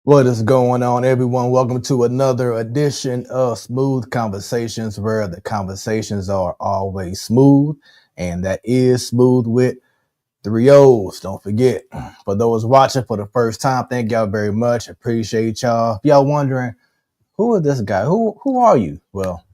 What is going on, everyone? Welcome to another edition of Smoooth Conversations, where the conversations are always smooth, and that is smooth with three O's. Don't forget, for those watching for the first time, thank y'all very much. Appreciate y'all. If y'all wondering, who is this guy? Who are you? Well,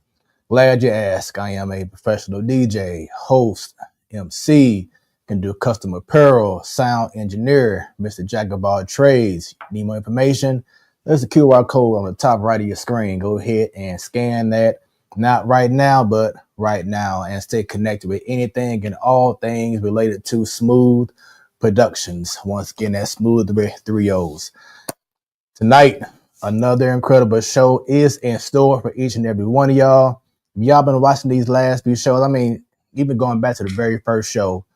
glad you asked. I am a professional DJ, host, MC, can do custom apparel, sound engineer, Mr. Jack of all trades. Need more information? There's a QR code on the top right of your screen. Go ahead and scan that. Not right now, but right now, and stay connected with anything and all things related to Smoooth Productions. Once again, that's Smoooth with three O's. Tonight, another incredible show is in store for each and every one of y'all. If y'all been watching these last few shows, I mean, even going back to the very first show,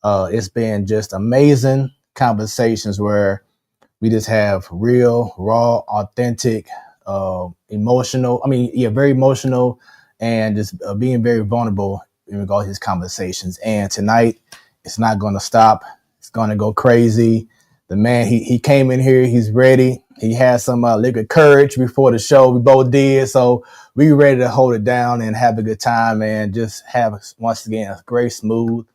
it's been just amazing conversations where we just have real, raw, authentic, emotional. I mean, yeah, very emotional and just being very vulnerable in regards to these conversations. And tonight, it's not going to stop. It's going to go crazy. The man, he came in here. He's ready. He had some liquid courage before the show. We both did. So we ready to hold it down and have a good time and just have, once again, a great, smooth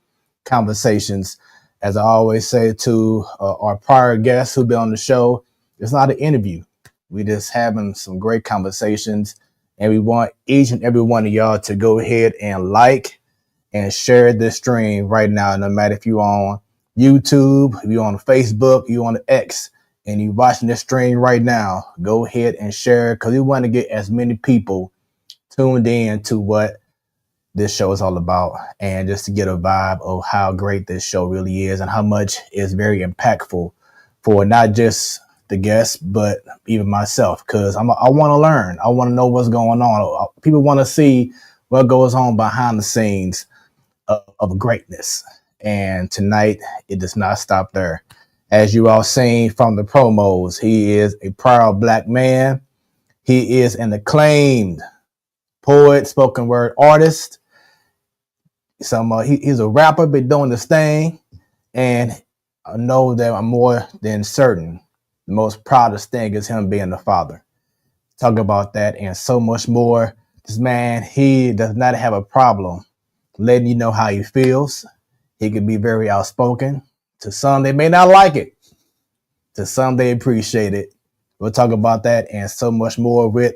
conversations. As I always say to our prior guests who've been on the show, it's not an interview. We just having some great conversations, and we want each and every one of y'all to go ahead and like and share this stream right now. No matter if you're on YouTube, if you're on Facebook, you're on the X, and you're watching this stream right now, go ahead and share, because we want to get as many people tuned in to what this show is all about, and just to get a vibe of how great this show really is and how much is very impactful for not just the guests, but even myself, because I want to learn. I want to know what's going on. People want to see what goes on behind the scenes of greatness. And tonight, it does not stop there. As you all seen from the promos, he is a proud Black man. He is an acclaimed poet, spoken word artist. He's a rapper, been doing this thing, and I know that I'm more than certain the most proudest thing is him being the father. Talk about that and so much more. This man, he does not have a problem letting you know how he feels. He can be very outspoken. To some, they may not like it. To some, they appreciate it. We'll talk about that and so much more with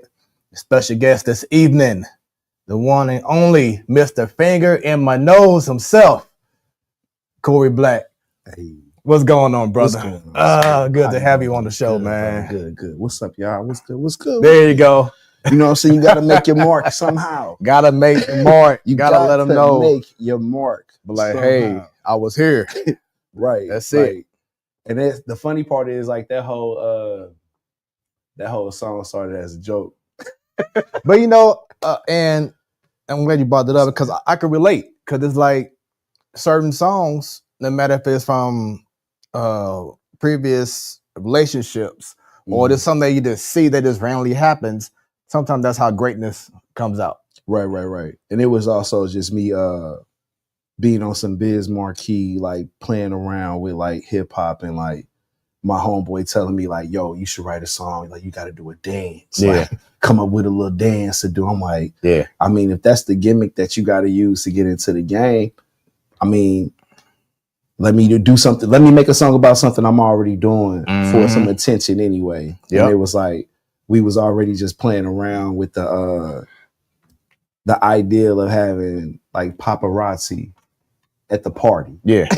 a special guest this evening, the one and only Mr. Finger in My Nose himself, Corey Black. Hey, what's going on, brother? Good to have you on the show, good, man. Bro. Good. What's up, y'all? What's good? There you go. You know what I'm saying? You got to make your mark somehow. Gotta make your mark. You gotta let them know. Make your mark. But like, somehow. Hey, I was here. Right. That's it. And that's the funny part is like that whole song started as a joke. But you know, and I'm glad you brought that up because I can relate. Because it's like certain songs, no matter if it's from previous relationships or there's something that you just see that just randomly happens, sometimes that's how greatness comes out. Right. And it was also just me being on some Biz Marquee, like playing around with like hip hop, and like my homeboy telling me like, yo, you should write a song, like you got to do a dance. Yeah. Like, come up with a little dance to do. I'm like, yeah. I mean, if that's the gimmick that you got to use to get into the game, I mean, let me do something. Let me make a song about something I'm already doing for some attention anyway. Yep. And it was like, we was already just playing around with the ideal of having like paparazzi at the party. Yeah.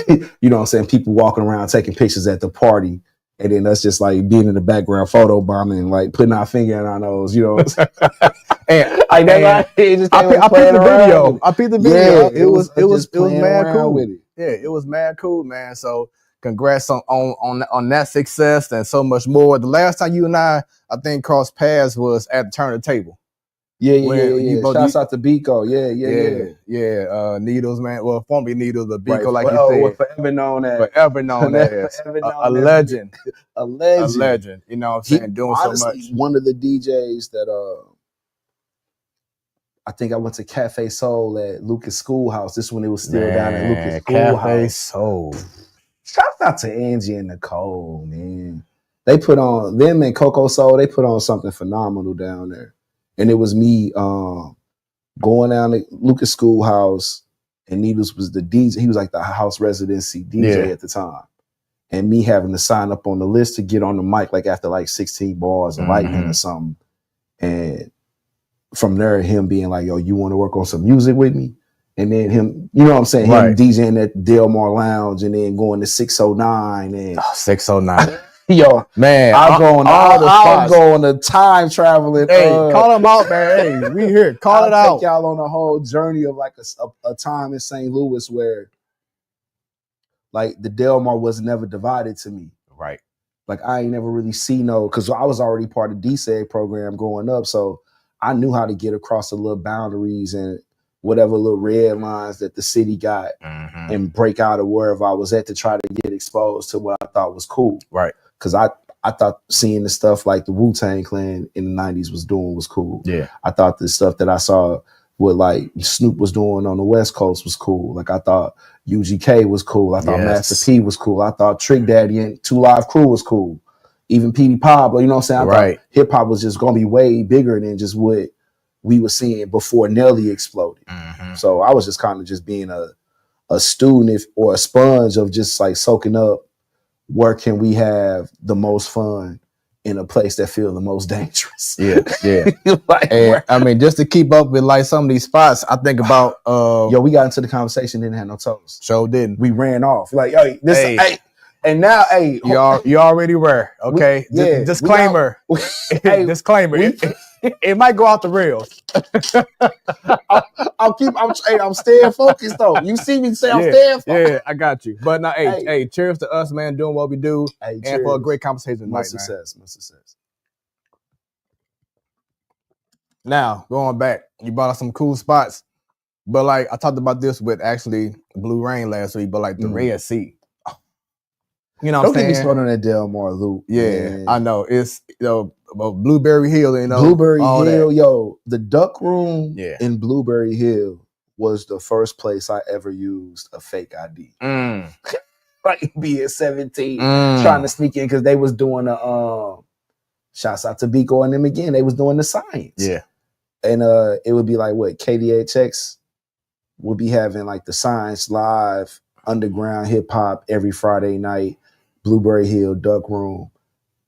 You know what I'm saying? People walking around taking pictures at the party, and then us just like being in the background photo bombing, like putting our finger in our nose, you know. And I peeped the video. Yeah, it was mad cool with it. Yeah, it was mad cool, man. So congrats on that success and so much more. The last time you and I think crossed paths was at the turn of the table. Yeah. Shouts out to Biko. Yeah. Needles, man. Well, formerly Needles, but Biko, right. like you said, forever known as a legend. A legend. You know what I'm saying? Doing honestly, so much. One of the DJs that I think I went to Cafe Soul at Lucas Schoolhouse. This when it was still down at Lucas Schoolhouse. Cafe Soul. Shout out to Angie and Nicole, man. they put on them and Coco Soul. They put on something phenomenal down there, and it was me going down to Lucas Schoolhouse, and Needles was the DJ. He was like the house residency DJ at the time, and me having to sign up on the list to get on the mic like after like 16 bars of lightning or something, and from there him being like, "Yo, you want to work on some music with me?" And then him, you know what I'm saying, him DJing at Delmar Lounge, and then going to 609 and 609. Yo, man, I'll go on the time traveling. Hey, call them out, man. Hey, we here. Call it out. Take y'all on a whole journey of like a time in St. Louis where like the Delmar was never divided to me. Right. Like I ain't never really see because I was already part of DSEG program growing up. So I knew how to get across the little boundaries and whatever little red lines that the city got and break out of wherever I was at to try to get exposed to what I thought was cool. Right. Because I thought seeing the stuff like the Wu-Tang Clan in the 90s was doing was cool. Yeah. I thought the stuff that I saw what like Snoop was doing on the West Coast was cool. Like I thought UGK was cool. I thought Master P was cool. I thought Trick Daddy and 2 Live Crew was cool. Even Petey Pablo, you know what I'm saying? I thought hip hop was just gonna be way bigger than just what we were seeing before Nelly exploded. So I was just kind of just being a student or a sponge of just like soaking up where can we have the most fun in a place that feel the most dangerous. Yeah. Like, and, I mean, just to keep up with like some of these spots, I think about yo, we got into the conversation, didn't have no toes. Sure didn't. We ran off. Like, hey, and now, hey, you already were. Okay. Disclaimer. Disclaimer. It might go out the rails. I'm staying focused though. You see me say I'm staying focused. Yeah, I got you. But now, hey, cheers to us, man, doing what we do, and for a great conversation tonight, much success. Now, going back, you brought us some cool spots, but like I talked about this with actually Blue Rain last week, but like the Red Sea. You know what I'm saying? Don't get me started on that Delmar loop. Yeah, man. I know. It's Blueberry Hill, Blueberry Hill, yo, the duck room in Blueberry Hill was the first place I ever used a fake ID. Like be at 17, trying to sneak in because they was doing shouts out to Biko and them again. They was doing the science. Yeah. And it would be like what KDHX would be having like the science live underground hip hop every Friday night. Blueberry Hill, Duck Room.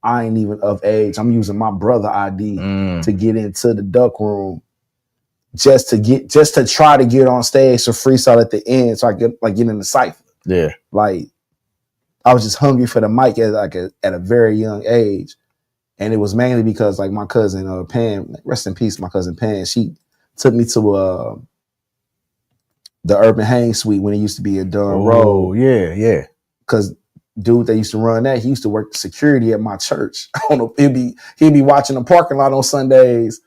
I ain't even of age. I'm using my brother ID to get into the Duck Room, just to try to get on stage to freestyle at the end, so I get in the cipher. Yeah, like I was just hungry for the mic at a very young age, and it was mainly because like my cousin Pam, rest in peace, my cousin Pam. She took me to the Urban Hang Suite when it used to be in Dunn Road. Yeah. Because dude that used to run that, he used to work security at my church. I don't know, he'd be watching the parking lot on Sundays.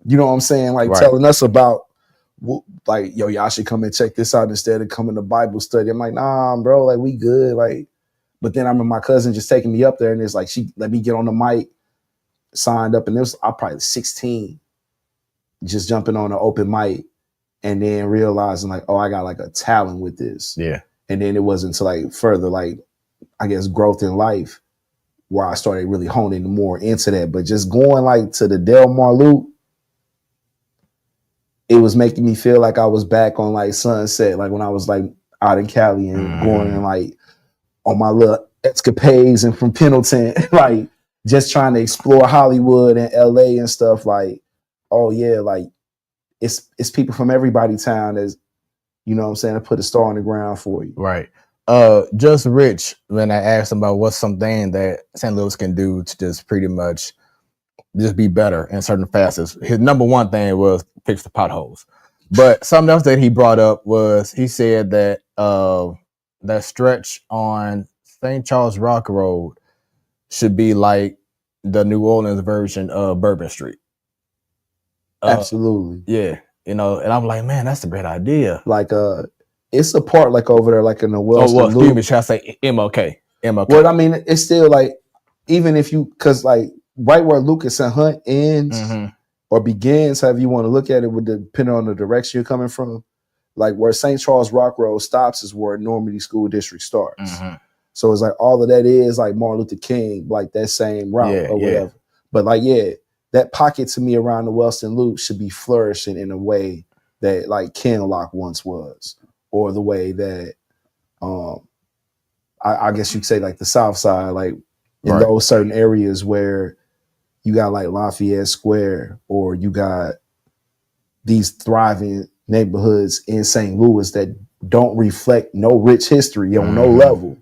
You know what I'm saying? Like telling us about like, yo, y'all should come and check this out instead of coming to Bible study. I'm like, nah, bro, like we good. Like, but then I remember my cousin just taking me up there, and it's like she let me get on the mic, signed up, and I was probably 16, just jumping on an open mic, and then realizing like, oh, I got like a talent with this. Yeah. And then it wasn't until like further, like, I guess, growth in life where I started really honing more into that. But just going like to the Delmar loop, it was making me feel like I was back on like Sunset, like when I was like out in Cali and going and like on my little escapades and from Pendleton, like just trying to explore Hollywood and LA and stuff. Like, oh yeah, like it's people from everybody town that's, you know what I'm saying, to put a star on the ground for you. Right. Just Rich, when I asked him about what's something that St. Louis can do to just pretty much just be better in certain facets, his number one thing was fix the potholes. But something else that he brought up was he said that that stretch on St. Charles Rock Road should be like the New Orleans version of Bourbon Street. Absolutely. Yeah. You know, and I'm like, man, that's a great idea. Like, it's a part like over there, like in the Wellston Loop. Excuse me, should I say MLK? Well, I mean, it's still like, even if you, because like right where Lucas and Hunt ends or begins, however you want to look at it, depending on the direction you're coming from, like where St. Charles Rock Road stops is where Normandy School District starts. So it's like all of that is like Martin Luther King, like that same route or whatever. But like, that pocket to me around the Western Loop should be flourishing in a way that like Kinlock once was, or the way that I guess you could say like the South Side, like in those certain areas where you got like Lafayette Square, or you got these thriving neighborhoods in St. Louis that don't reflect no rich history on no level,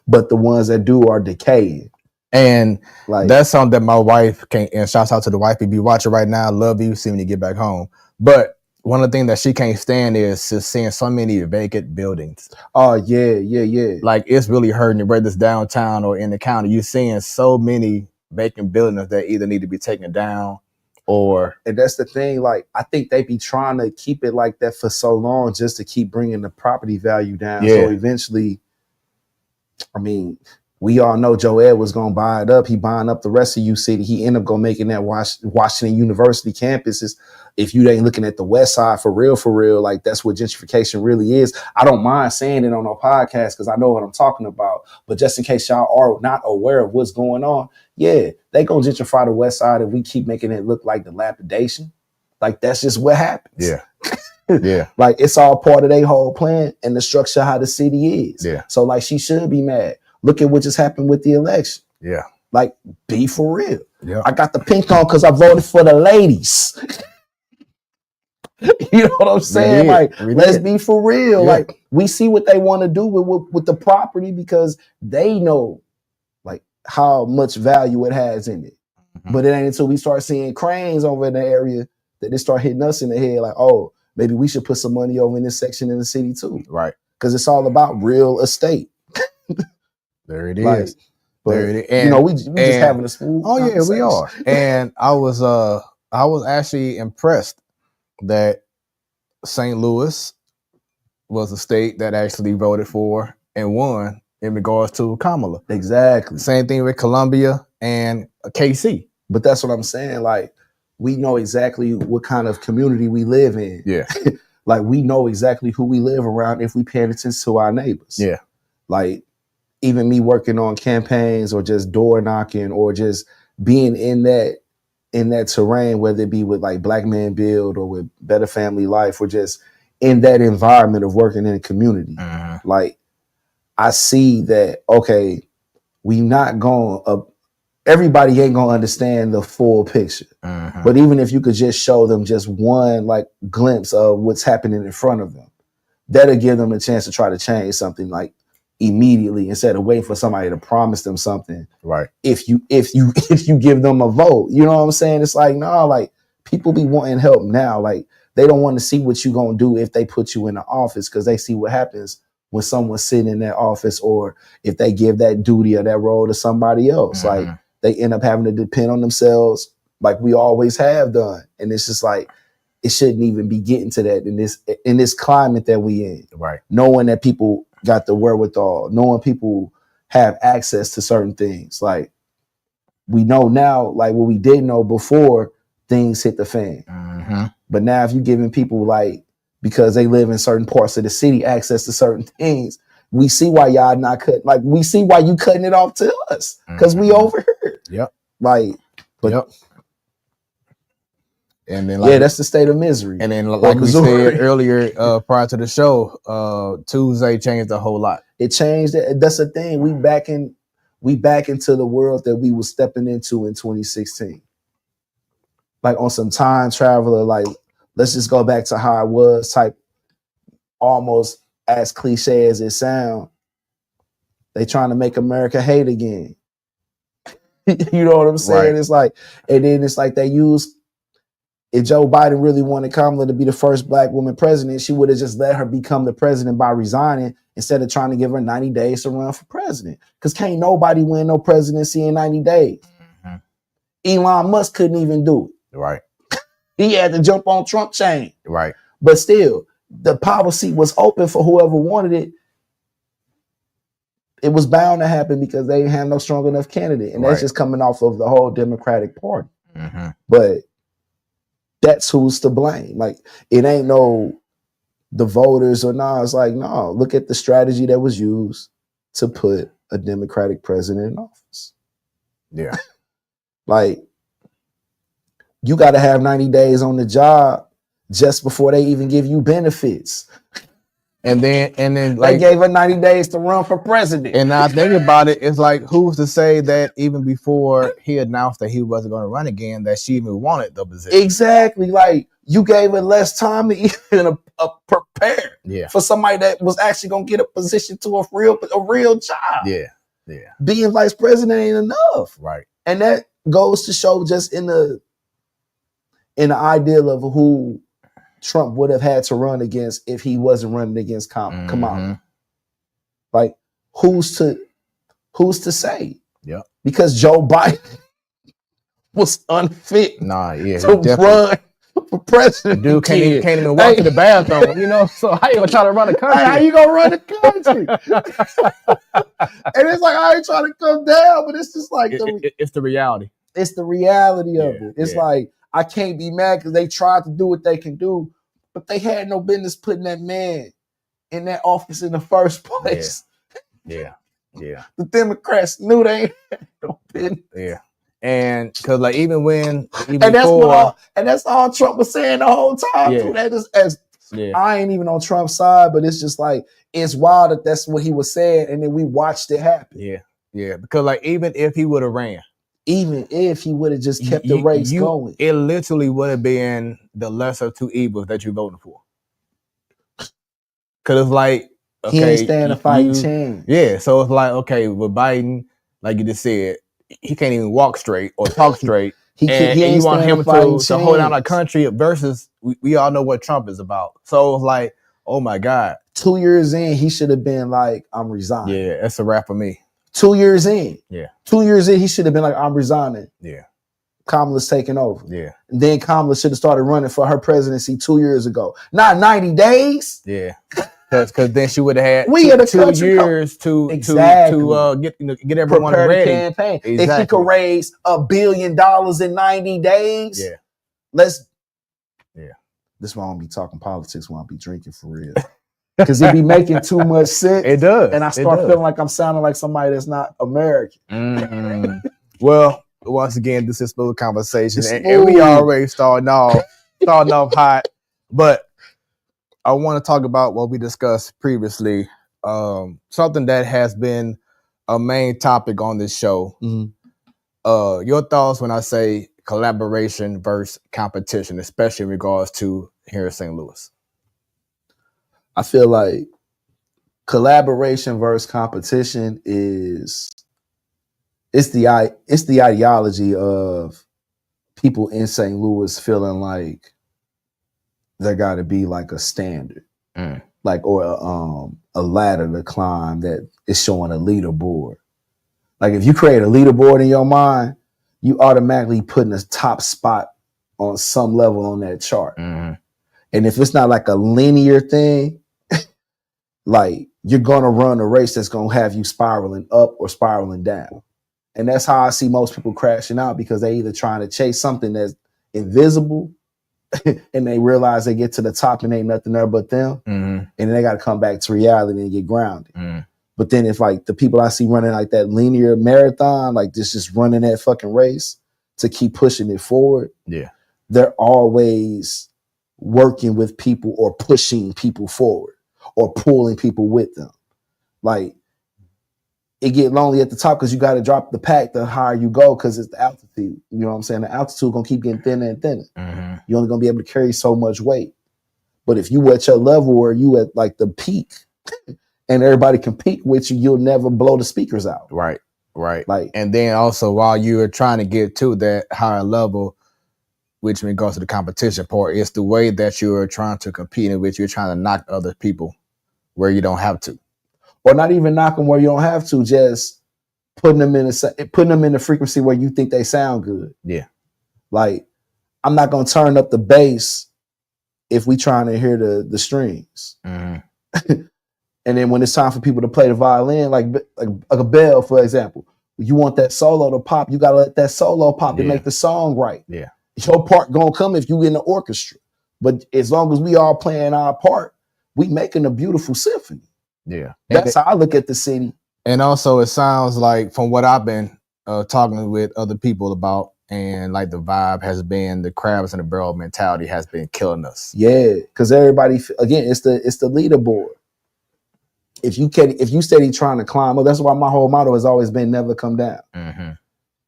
but the ones that do are decaying. And like, that's something that my wife can't, and shouts out to the wife if you watch it right now, love you, see when you get back home. But one of the things that she can't stand is just seeing so many vacant buildings. Oh, yeah. Like, it's really hurting, whether it's downtown or in the county. You're seeing so many vacant buildings that either need to be taken down or... And that's the thing, like, I think they be trying to keep it like that for so long just to keep bringing the property value down. So eventually, I mean... We all know Joe Ed was going to buy it up. He buying up the rest of U City. He ended up going making that Washington University campuses. If you ain't looking at the West Side for real, like that's what gentrification really is. I don't mind saying it on our podcast because I know what I'm talking about. But just in case y'all are not aware of what's going on, they going to gentrify the West Side if we keep making it look like dilapidation. Like that's just what happens. Yeah. Like it's all part of their whole plan and the structure of how the city is. Yeah. So like she should be mad. Look at what just happened with the election. Yeah. Like, be for real. Yeah. I got the pink on because I voted for the ladies. You know what I'm saying? Let's be for real. Yeah. Like, we see what they want to do with the property because they know, like, how much value it has in it. Mm-hmm. But it ain't until we start seeing cranes over in the area that they start hitting us in the head like, oh, maybe we should put some money over in this section in the city too. Right. Because it's all about real estate. There it is. But, there it is. And, we just having a smooth conversation. Yeah, we are. And I was actually impressed that St. Louis was a state that actually voted for and won in regards to Kamala. Exactly. Same thing with Columbia and KC. But that's what I'm saying. Like, we know exactly what kind of community we live in. Yeah. Like, we know exactly who we live around if we pay attention to our neighbors. Yeah. Like, even me working on campaigns or just door knocking or just being in that terrain, whether it be with like Black Men Build or with Better Family Life or just in that environment of working in a community. Mm-hmm. Like I see that, okay, we not going everybody ain't going to understand the full picture. Mm-hmm. But even if you could just show them just one like glimpse of what's happening in front of them, that'll give them a chance to try to change something like immediately instead of waiting for somebody to promise them something. Right. If you give them a vote, you know what I'm saying? It's like, no, like people be wanting help now. Like they don't want to see what you gonna do if they put you in the office because they see what happens when someone's sitting in that office or if they give that duty or that role to somebody else. Mm-hmm. Like they end up having to depend on themselves like we always have done. And it's just like, it shouldn't even be getting to that in this climate that we in. Right. Knowing that people got the wherewithal, knowing people have access to certain things. Like we know now, like what we didn't know before things hit the fan. Mm-hmm. But now if you're giving people like, because they live in certain parts of the city, access to certain things, we see why y'all not cutting, like we see why you cutting it off to us because we over here. Yep. Like, but yep. And then that's the state of misery. And then like we said earlier, prior to the show, Tuesday changed a whole lot. It changed. That's the thing. We back into the world that we were stepping into in 2016. Like on some time traveler, like let's just go back to how it was type, almost as cliche as it sounds. They trying to make America hate again. You know what I'm saying? Right. It's like, and then it's like they use, if Joe Biden really wanted Kamala to be the first Black woman president, she would have just let her become the president by resigning instead of trying to give her 90 days to run for president. Because can't nobody win no presidency in 90 days. Mm-hmm. Elon Musk couldn't even do it. Right. He had to jump on Trump chain. Right. But still, the power seat was open for whoever wanted it. It was bound to happen because they didn't have no strong enough candidate. And that's just coming off of the whole Democratic Party. Mm-hmm. But that's who's to blame. Like, it ain't no the voters or nah. It's like, no, look at the strategy that was used. to put a Democratic president in office. Yeah. Like, you got to have 90 days on the job just before they even give you benefits. And then they gave her 90 days to run for president. And now think about it, it's like, who's to say that even before he announced that he wasn't going to run again, that she even wanted the position? Exactly. Like, you gave her less time to even prepare for somebody that was actually going to get a position to a real job. Yeah. Being vice president ain't enough. Right. And that goes to show just in the ideal of who Trump would have had to run against if he wasn't running against Kamala. Like, who's to say? Yeah. Because Joe Biden was unfit to run for president. Dude can't even walk to the bathroom, you know? So how you gonna try to run a country? How you gonna run a country? And it's like, I ain't trying to come down, but it's just like it's the reality. It's the reality of it. It's like, I can't be mad because they tried to do what they can do, but they had no business putting that man in that office in the first place. Yeah. The Democrats knew they had no business. Yeah. And because like that's all Trump was saying the whole time. Yeah. Too. That is I ain't even on Trump's side, but it's just like, it's wild that that's what he was saying, and then we watched it happen. Yeah. Because like, even if he would have ran. Even if he would have just kept the race going. It literally would have been the lesser of two evils that you're voting for. Because it's like, okay, he ain't stand a fighting chance. Yeah, so it's like, okay, with Biden, like you just said, he can't even walk straight or talk straight. and you want him to hold down our country versus we all know what Trump is about. So it's like, oh my God. 2 years in, he should have been like, I'm resigning. Yeah, that's a wrap for me. 2 years in. Yeah. 2 years in, he should have been like, I'm resigning. Yeah. Kamala's taking over. Yeah. And then Kamala should have started running for her presidency 2 years ago. Not 90 days. Yeah. Because then she would have had two years to get everyone prepare ready. The campaign. Exactly. If he could raise $1 billion in 90 days, this is why I don't be talking politics when I be drinking for real. Because it be making too much sense. It does. And I start feeling like I'm sounding like somebody that's not American. Mm-hmm. Well, once again, this is Smoooth Conversations. And we already starting off hot. But I want to talk about what we discussed previously. Something that has been a main topic on this show. Mm-hmm. Your thoughts when I say collaboration versus competition, especially in regards to here in St. Louis. I feel like collaboration versus competition is the ideology of people in St. Louis feeling like there got to be like a standard, like or a ladder to climb that is showing a leaderboard. Like if you create a leaderboard in your mind, you automatically put in a top spot on some level on that chart. Mm-hmm. And if it's not like a linear thing, like you're gonna run a race that's gonna have you spiraling up or spiraling down. And that's how I see most people crashing out, because they either trying to chase something that's invisible and they realize they get to the top and ain't nothing there but them. Mm-hmm. And then they got to come back to reality and get grounded. Mm-hmm. But then if like the people I see running like that linear marathon, like just running that fucking race to keep pushing it forward. Yeah. They're always working with people or pushing people forward or pulling people with them. Like it get lonely at the top because you got to drop the pack the higher you go, because it's the altitude. You know what I'm saying? The altitude going to keep getting thinner and thinner. Mm-hmm. You're only going to be able to carry so much weight. But if you at your level or you at like the peak and everybody compete with you, you'll never blow the speakers out. Right. Like, and then also while you're trying to get to that higher level, which in regards to the competition part, it's the way that you're trying to compete in which you're trying to knock other people where you don't have to. Or not even knock them where you don't have to, just putting them in the frequency where you think they sound good. Yeah. Like, I'm not going to turn up the bass if we trying to hear the strings. Mm-hmm. And then when it's time for people to play the violin, like a bell, for example, you want that solo to pop, you got to let that solo pop and make the song right. Yeah. Your part going to come if you in the orchestra. But as long as we all playing our part, we making a beautiful symphony. Yeah. That's how I look at the city. And also, it sounds like from what I've been talking with other people about, and like the vibe has been the crabs in the barrel mentality has been killing us. Yeah, because everybody again, it's the leaderboard. If you steady trying to climb up, that's why my whole motto has always been never come down.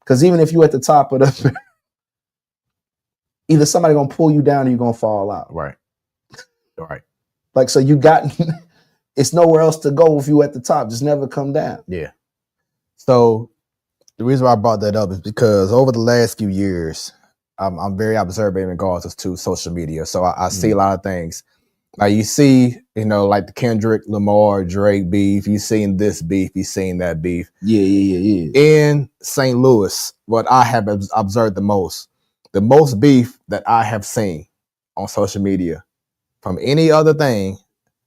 Because even if you at the top of the, either somebody gonna pull you down or you're gonna fall out. Right. Like, so you got, it's nowhere else to go if you at the top. Just never come down. Yeah. So the reason why I brought that up is because over the last few years, I'm very observant in regards to social media. So I see a lot of things. Like you see, like the Kendrick Lamar, Drake beef. You seen this beef. You seen that beef. Yeah. In St. Louis, what I have observed the most beef that I have seen on social media from any other thing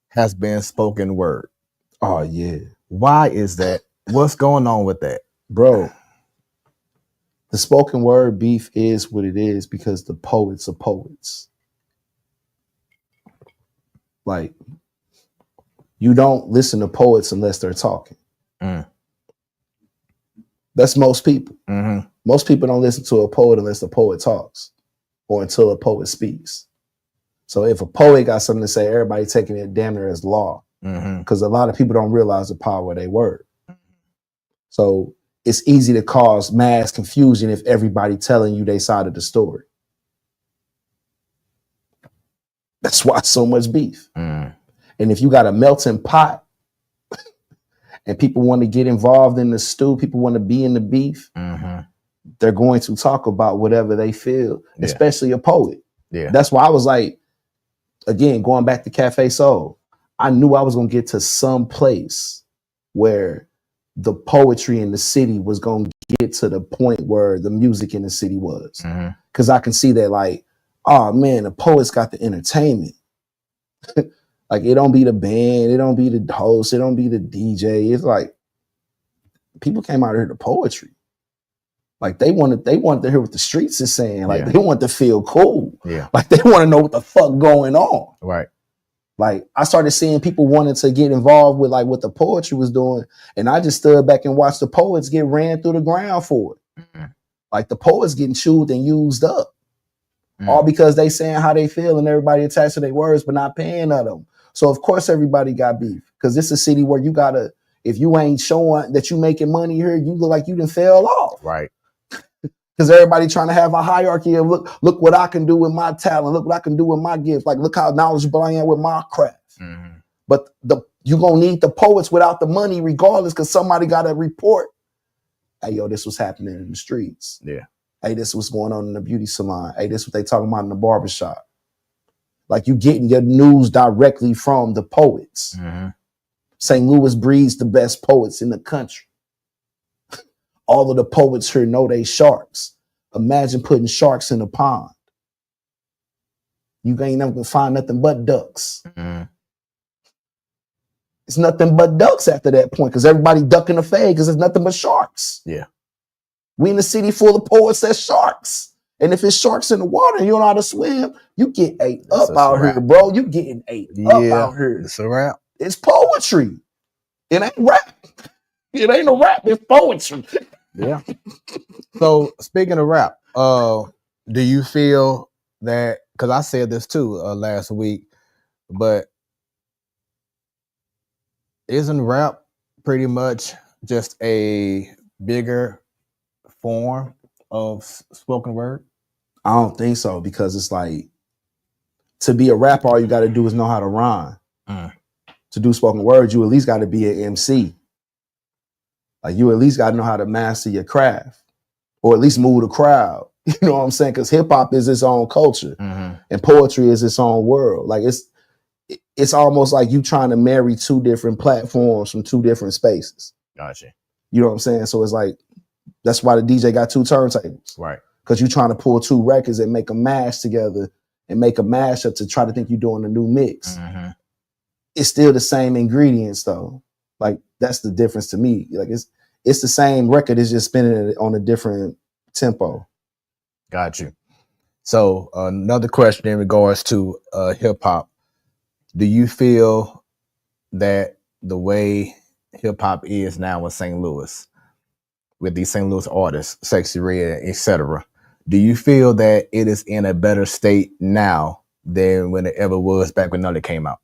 has been spoken word. Oh yeah. Why is that? What's going on with that? Bro, the spoken word beef is what it is because the poets are poets. Like, you don't listen to poets unless they're talking. That's most people. Most people don't listen to a poet unless the poet talks or until a poet speaks. So if a poet got something to say, everybody taking it damn near as law because a lot of people don't realize the power of their word. So it's easy to cause mass confusion if everybody telling you their side of the story. That's why so much beef. And if you got a melting pot and people want to get involved in the stew, people want to be in the beef, they're going to talk about whatever they feel, especially a poet. Yeah. That's why I was like, again, going back to Cafe Soul, I knew I was going to get to some place where the poetry in the city was going to get to the point where the music in the city was. Because I can see that, like, oh man, the poets got the entertainment. Like, it don't be the band, it don't be the host, it don't be the DJ. It's like people came out here to poetry. Like, they wanted to hear what the streets is saying. Like, they want to feel cool. Yeah. Like, they want to know what the fuck going on. Right. Like, I started seeing people wanting to get involved with like what the poetry was doing. And I just stood back and watched the poets get ran through the ground for it. Like, the poets getting chewed and used up. All because they saying how they feel and everybody attached to their words, but not paying of them. So of course everybody got beef. Because this is a city where you gotta, if you ain't showing that you making money here, you look like you done fell off. Right. Because everybody trying to have a hierarchy of look what I can do with my talent, look what I can do with my gift, like look how knowledgeable I am with my craft. But you gonna need the poets without the money regardless, because somebody got to report, hey yo, this was happening in the streets. Yeah. Hey, this what's going on in the beauty salon. Hey, this what they talking about in the barbershop. Like, you getting your news directly from the poets. St. Louis breeds the best poets in the country. All of the poets here know they sharks. Imagine putting sharks in a pond. You ain't never gonna find nothing but ducks. It's nothing but ducks after that point because everybody ducking the fade because there's nothing but sharks. Yeah. We in the city full of poets that's sharks. And if it's sharks in the water and you don't know how to swim, you get ate up out here, bro. You getting ate up out here. It's a wrap. It's poetry. It ain't rap. It ain't a rap. It's poetry. Yeah. So speaking of rap, do you feel that, because I said this too last week, but isn't rap pretty much just a bigger form of spoken word? I don't think so, because it's like, to be a rapper, all you got to do is know how to rhyme. To do spoken word, you at least got to be an MC. Like, you at least got to know how to master your craft, or at least move the crowd. You know what I'm saying? Because hip hop is its own culture, and poetry is its own world. Like, it's almost like you trying to marry two different platforms from two different spaces. Gotcha. You know what I'm saying? So it's like, that's why the DJ got two turntables. Right. Because you're trying to pull two records and make a mash together and make a mashup to try to think you're doing a new mix. It's still the same ingredients though. Like, that's the difference to me. Like, it's the same record, it's just spinning it on a different tempo. Got you. So another question in regards to hip hop. Do you feel that the way hip hop is now in St. Louis with these St. Louis artists, Sexy Red, etc. Do you feel that it is in a better state now than when it ever was back when Nelly came out?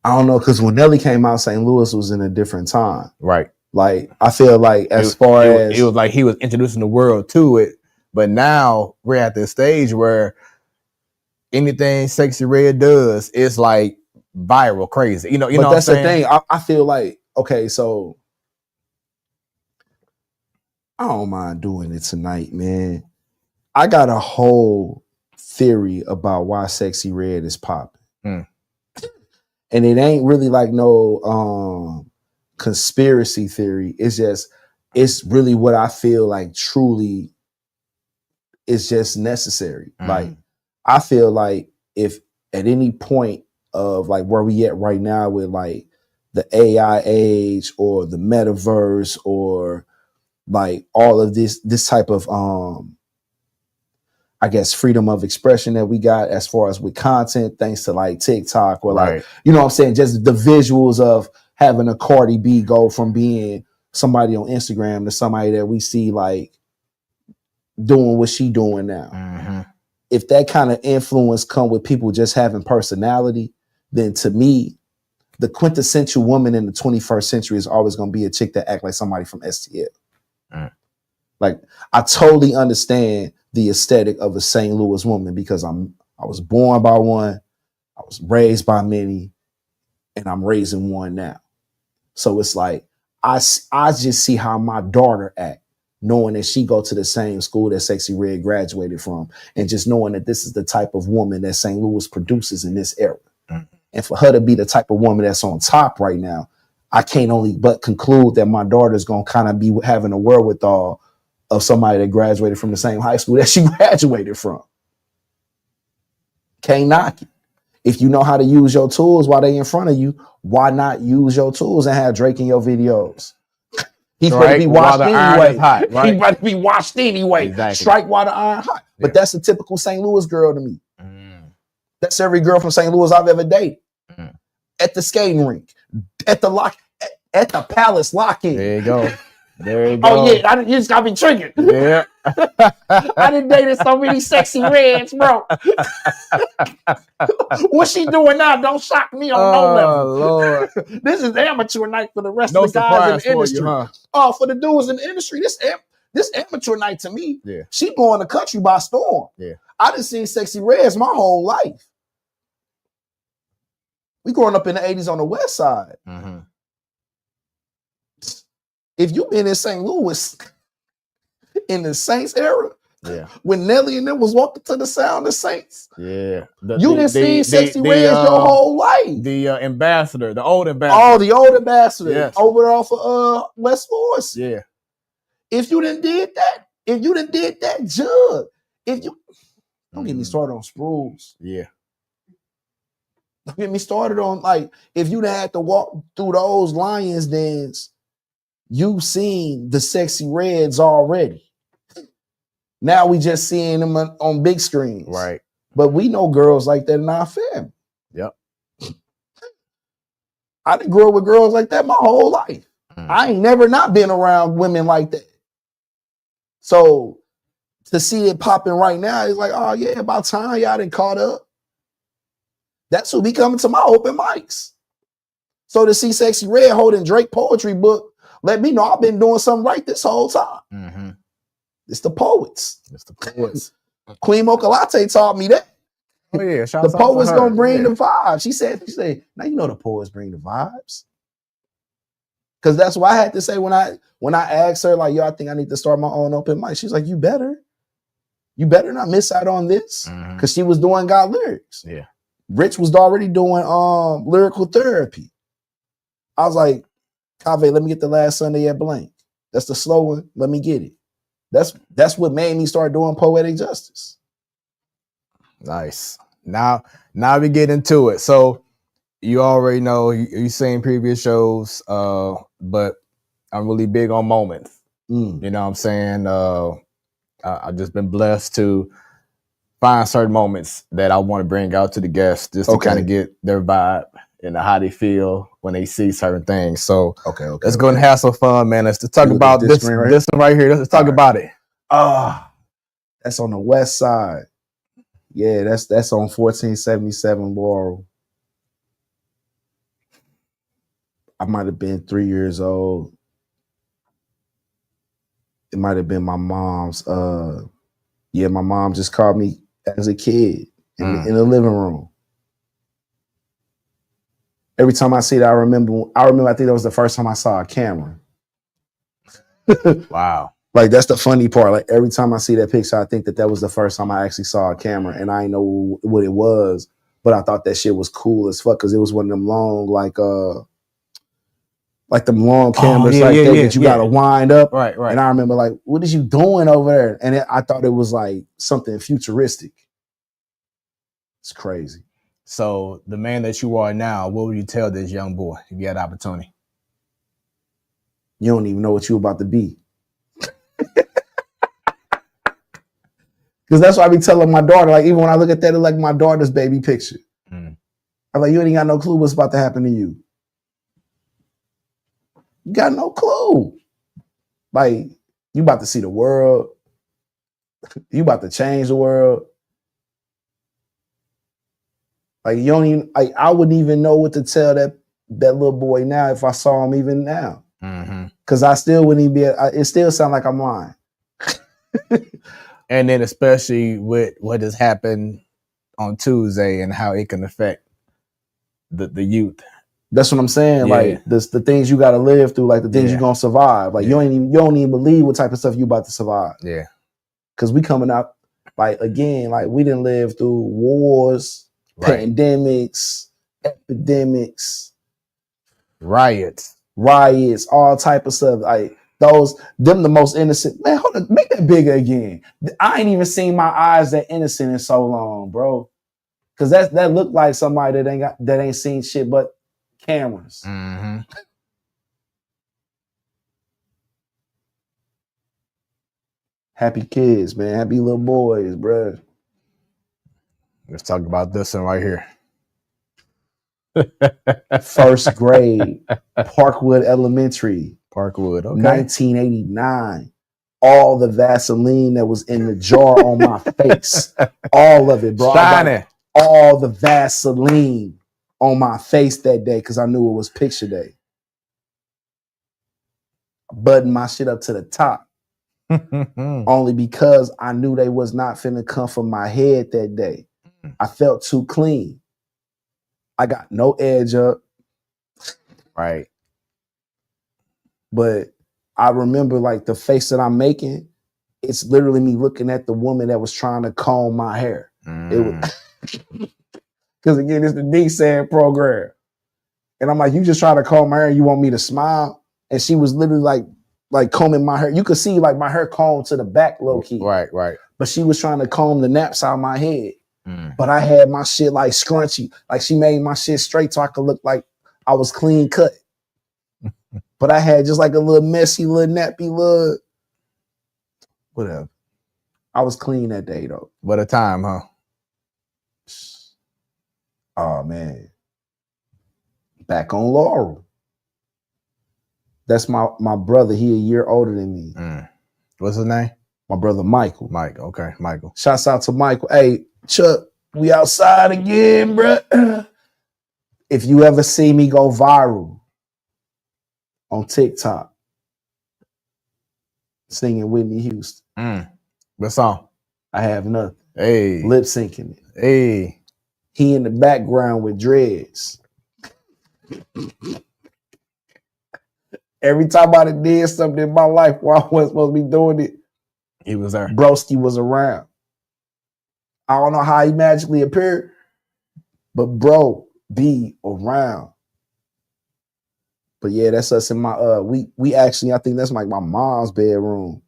I don't know, because when Nelly came out, St. Louis was in a different time. Right. Like, I feel like it was like he was introducing the world to it, but now we're at the stage where anything Sexy Red does is like viral, crazy. You know but that's the thing. I feel like, okay, so I don't mind doing it tonight, man. I got a whole theory about why Sexy Red is popping. And it ain't really like no conspiracy theory. It's really what I feel like truly is just necessary. Like, I feel like if at any point of like where we at right now with like the AI age or the metaverse or like all of this type of I guess freedom of expression that we got as far as with content, thanks to like TikTok or like, you know what I'm saying? Just the visuals of having a Cardi B go from being somebody on Instagram to somebody that we see like doing what she doing now. If that kind of influence come with people just having personality, then to me, the quintessential woman in the 21st century is always going to be a chick that act like somebody from STL. Like, I totally understand the aesthetic of a St. Louis woman because I was born by one, I was raised by many, and I'm raising one now. So it's like I just see how my daughter act, knowing that she go to the same school that Sexy Red graduated from, and just knowing that this is the type of woman that St. Louis produces in this era. And for her to be the type of woman that's on top right now, I can't only but conclude that my daughter's gonna kind of be having a wherewithal of somebody that graduated from the same high school that she graduated from. Can't knock it. If you know how to use your tools while they in front of you, why not use your tools and have Drake in your videos? He's going to be watched anyway. Hot, right? He's about to be watched anyway. Exactly. Strike while the iron hot. Yeah. But that's a typical St. Louis girl to me. That's every girl from St. Louis I've ever dated. At the skating rink, at the Palace lock-in. There you go. There you go. Oh yeah, you just gotta be triggered. Yeah. I done dated so many Sexy Reds, bro. What she doing now don't shock me on no level. Lord. This is amateur night for the rest of the guys in the industry. For the dudes in the industry, this amateur night to me, she blowing the country by storm. Yeah. I done seen Sexy Reds my whole life. We growing up in the 80s on the west side. If you've been in St. Louis in the Saints era, when Nelly and them was walking to the sound of Saints, you didn't see Sexy Reds your whole life. The ambassador, the old ambassador. Oh, the old ambassador over there off of West Forest. Yeah. If you done did that, Jug. If you don't get me started on Sprues. Yeah. Don't get me started on like if you done had to walk through those Lions dens. You've seen the Sexy Reds already. Now we just seeing them on big screens. Right. But we know girls like that in our family. Yep. I done grew up with girls like that my whole life. I ain't never not been around women like that. So to see it popping right now, it's like, oh yeah, about time y'all done caught up. That's who be coming to my open mics. So to see Sexy Red holding Drake poetry book, let me know I've been doing something right this whole time. It's the poets. Queen Mocha Latte taught me that. Oh yeah, the poets gonna bring the vibes. She said, now you know the poets bring the vibes. Cause that's what I had to say when I asked her, like, yo, I think I need to start my own open mic. She's like, you better not miss out on this. Cause she was doing God lyrics. Yeah. Rich was already doing lyrical therapy. I was like, Cave, let me get the last Sunday at blank. That's the slow one. Let me get it. That's what made me start doing poetic justice. Nice. Now we get into it. So you already know you seen previous shows, but I'm really big on moments. You know what I'm saying? I've just been blessed to find certain moments that I want to bring out to the guests just to kind of get their vibe, and how they feel when they see certain things. So Okay. let's go and have some fun, man. Let's talk about this one right here. Let's talk about it. That's on the west side. Yeah, that's on 1477 Laurel. I might have been 3 years old. It might have been my mom's. My mom just called me as a kid in the living room. Every time I see that, I remember. I think that was the first time I saw a camera. Wow. Like, that's the funny part. Like, every time I see that picture, I think that was the first time I actually saw a camera, and I didn't know what it was, but I thought that shit was cool as fuck because it was one of them long, like them long cameras that you gotta wind up. Right. And I remember, like, what is you doing over there? And I thought it was like something futuristic. It's crazy. So the man that you are now, what would you tell this young boy if you had the opportunity? You don't even know what you're about to be. Because that's what I be telling my daughter. Like, even when I look at that, it's like my daughter's baby picture. I'm like, you ain't got no clue what's about to happen to you. You got no clue. Like, you about to see the world. You about to change the world. Like, you don't even, like, I wouldn't even know what to tell that little boy now if I saw him even now. Because I still wouldn't even it still sound like I'm lying. And then especially with what has happened on Tuesday and how it can affect the youth. That's what I'm saying. Yeah. Like, the things you got to live through, like the things you're going to survive. Like, you don't even believe what type of stuff you about to survive. Yeah. Because we coming out, like, again, like, we didn't live through wars, pandemics, epidemics, riots, all type of stuff. Like, them the most innocent. Man, hold on, make that bigger again. I ain't even seen my eyes that innocent in so long, bro. Because that looked like somebody that ain't seen shit but cameras. Happy kids, man. Happy little boys, bro. Let's talk about this one right here. First grade, Parkwood Elementary. Parkwood, okay. 1989. All the Vaseline that was in the jar on my face. All of it, bro. Shining. All the Vaseline on my face that day because I knew it was picture day. Buttoned my shit up to the top. Only because I knew they was not finna come for my head that day. I felt too clean. I got no edge up. Right. But I remember, like, the face that I'm making, it's literally me looking at the woman that was trying to comb my hair. It was because, again, it's the D-SAN program. And I'm like, you just try to comb my hair, you want me to smile? And she was literally like combing my hair. You could see, like, my hair combed to the back low key. Right. But she was trying to comb the naps out of my head. But I had my shit like scrunchy. Like, she made my shit straight so I could look like I was clean cut. But I had just like a little messy, little nappy, little whatever. I was clean that day though. What a time, huh? Oh man. Back on Laurel. That's my brother. He a year older than me. What's his name? My brother Michael. Mike, okay, Michael. Shouts out to Michael. Hey, Chuck, we outside again, bruh. If you ever see me go viral on TikTok, singing Whitney Houston. What song? I Have Nothing. Hey. Lip syncing it. Hey. He in the background with dreads. Every time I did something in my life while I wasn't supposed to be doing it, he was there. Broski was around. I don't know how he magically appeared, but bro be around. But yeah, that's us in my we actually, I think that's like my mom's bedroom.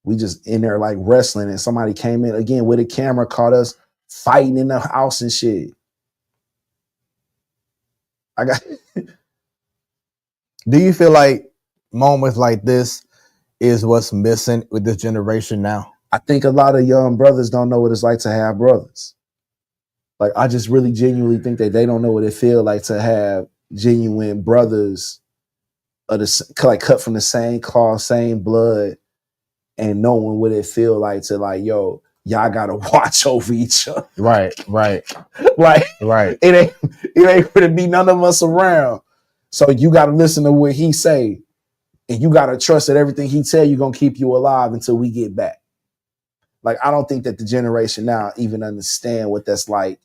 We just in there like wrestling, and somebody came in again with a camera, caught us fighting in the house and shit. Do you feel like moments like this is what's missing with this generation now? I think a lot of young brothers don't know what it's like to have brothers. Like, I just really genuinely think that they don't know what it feels like to have genuine brothers of the like cut from the same cloth, same blood, and knowing what it feel like to like, yo, y'all gotta watch over each other. Right. Like, Right. it ain't gonna be none of us around. So you gotta listen to what he say, and you gotta trust that everything he tell you gonna keep you alive until we get back. Like, I don't think that the generation now even understand what that's like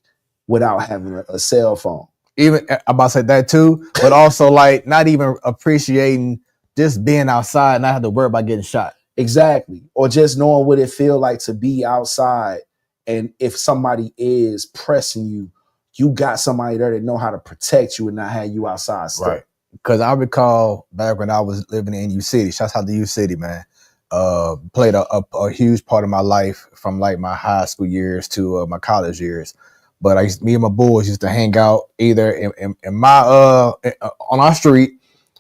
without having a cell phone. Even I'm about to say that too, but also like not even appreciating just being outside, not have to worry about getting shot. Exactly. Or just knowing what it feel like to be outside, and if somebody is pressing you, you got somebody there that know how to protect you and not have you outside stuck. Right. Because I recall back when I was living in U City, shouts out to U City, man. Played a huge part of my life from like my high school years to my college years. But me and my boys used to hang out either in my on our street,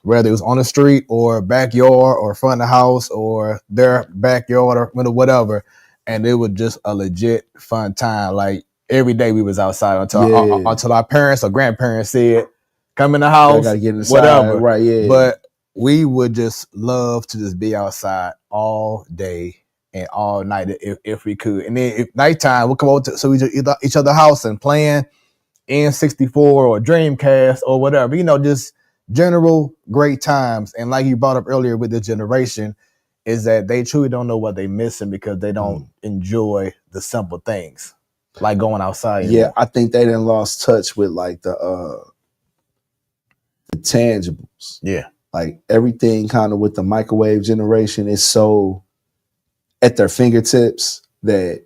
whether it was on the street or backyard or front of the house or their backyard or whatever, and it was just a legit fun time. Like every day we was outside until our parents or grandparents said, "Come in the house, gotta get inside," whatever." right? Yeah, but we would just love to just be outside all day and all night if we could. And then if nighttime, we'll come over to each other's house and playing N64 or Dreamcast or whatever, just general great times. And like you brought up earlier with this generation, is that they truly don't know what they're missing because they don't enjoy the simple things like going outside. Yeah, I think they done lost touch with like the tangibles. Yeah. Like everything kind of with the microwave generation is so at their fingertips that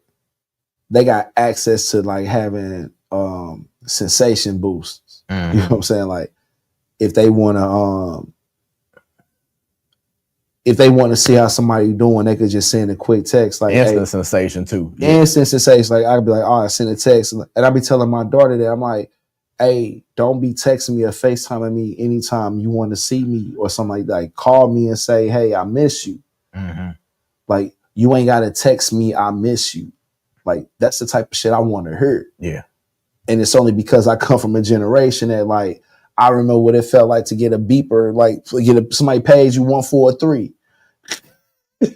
they got access to like having sensation boosts. You know what I'm saying? Like if they want to see how somebody doing, they could just send a quick text. Like instant sensation too. Yeah. Instant sensation. Like I'd be like, I send a text, and I'd be telling my daughter that I'm like, hey, don't be texting me or FaceTiming me anytime you want to see me or something like that. Like, call me and say, hey, I miss you. Like, you ain't got to text me, I miss you. Like, that's the type of shit I want to hear. Yeah. And it's only because I come from a generation that, like, I remember what it felt like to get a beeper, like, somebody pays you 143. You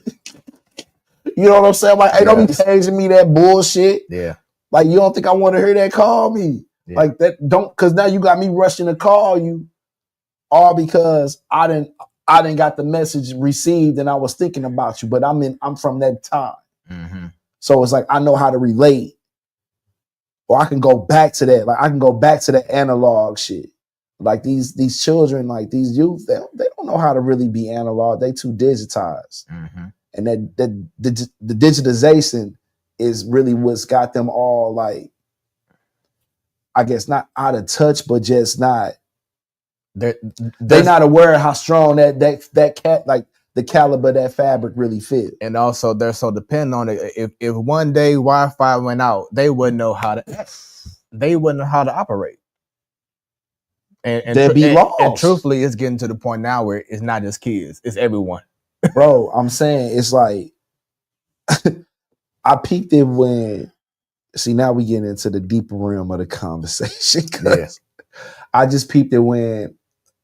know what I'm saying? Like, hey, don't be paging me that bullshit. Yeah. Like, you don't think I want to hear that? Call me. Yeah. Like that, because now you got me rushing to call you, all because I didn't got the message received and I was thinking about you, but I'm from that time. So it's like I know how to relate, or I can go back to that. Like I can go back to the analog shit. Like these children, like these youth, they don't know how to really be analog. They too digitized, and that the digitization is really what's got them all like, I guess not out of touch, but just not. They're not aware of how strong that cat, like the caliber of that fabric really fit. And also they're so dependent on it. If one day Wi-Fi went out, they wouldn't know how to operate. And they'd be lost. And truthfully, it's getting to the point now where it's not just kids, it's everyone. Bro, I'm saying it's like I peaked it when. See, now we get into the deeper realm of the conversation. Yeah. I just peeped it when,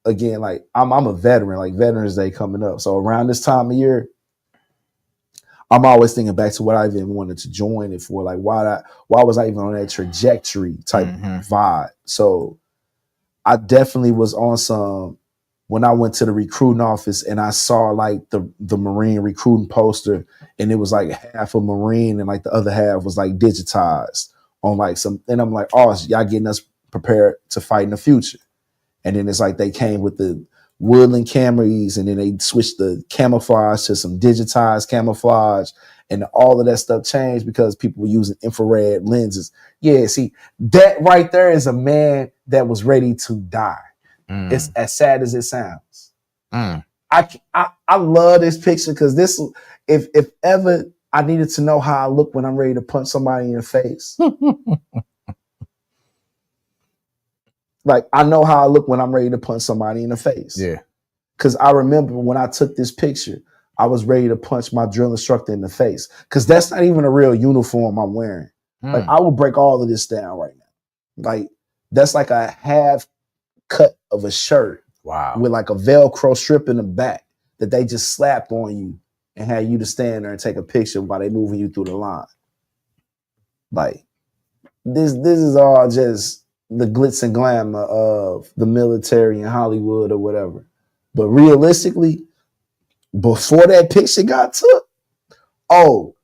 again, like I'm a veteran, like Veterans Day coming up. So around this time of year, I'm always thinking back to what I even wanted to join it for. Like why was I even on that trajectory type vibe? So I definitely was on some when I went to the recruiting office and I saw like the Marine recruiting poster, and it was like half a Marine and like the other half was like digitized on like some, and I'm like, oh, so y'all getting us prepared to fight in the future. And then it's like they came with the Woodland Camrys, and then they switched the camouflage to some digitized camouflage, and all of that stuff changed because people were using infrared lenses. Yeah, see, that right there is a man that was ready to die. It's as sad as it sounds. I love this picture because this, if ever I needed to know how I look when I'm ready to punch somebody in the face, like I know how I look when I'm ready to punch somebody in the face. Yeah, because I remember when I took this picture, I was ready to punch my drill instructor in the face because that's not even a real uniform I'm wearing. Like I will break all of this down right now. Like that's like a half cut of a shirt. Wow. With like a Velcro strip in the back that they just slapped on you and had you to stand there and take a picture while they moving you through the line. Like this is all just the glitz and glamour of the military in Hollywood or whatever. But realistically, before that picture got took, oh,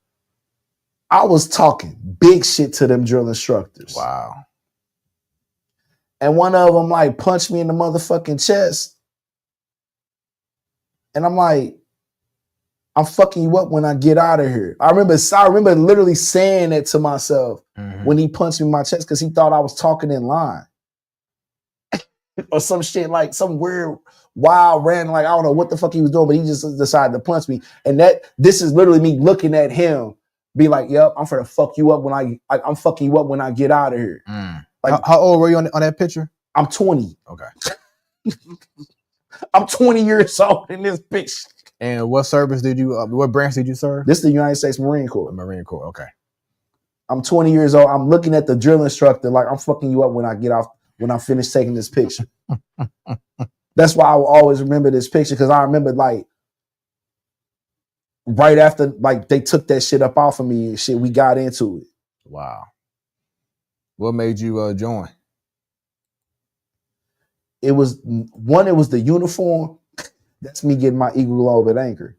I was talking big shit to them drill instructors. Wow. And one of them like punched me in the motherfucking chest. And I'm like, I'm fucking you up when I get out of here. I remember literally saying that to myself when he punched me in my chest because he thought I was talking in line. Or some shit, like some weird, wild, random, like I don't know what the fuck he was doing, but he just decided to punch me. And this is literally me looking at him, be like, yep, I'm finna fuck you up when I'm fucking you up when I get out of here. Like, how old were you on that picture? I'm 20. Okay. I'm 20 years old in this bitch. And what service did you, what branch did you serve? This is the United States Marine Corps. Marine Corps, okay. I'm 20 years old. I'm looking at the drill instructor like I'm fucking you up when I get off, when I finish taking this picture. That's why I will always remember this picture, because I remember like right after like they took that shit up off of me and shit, we got into it. Wow. What made you join? It was the uniform. That's me getting my Eagle Globe at Anchor.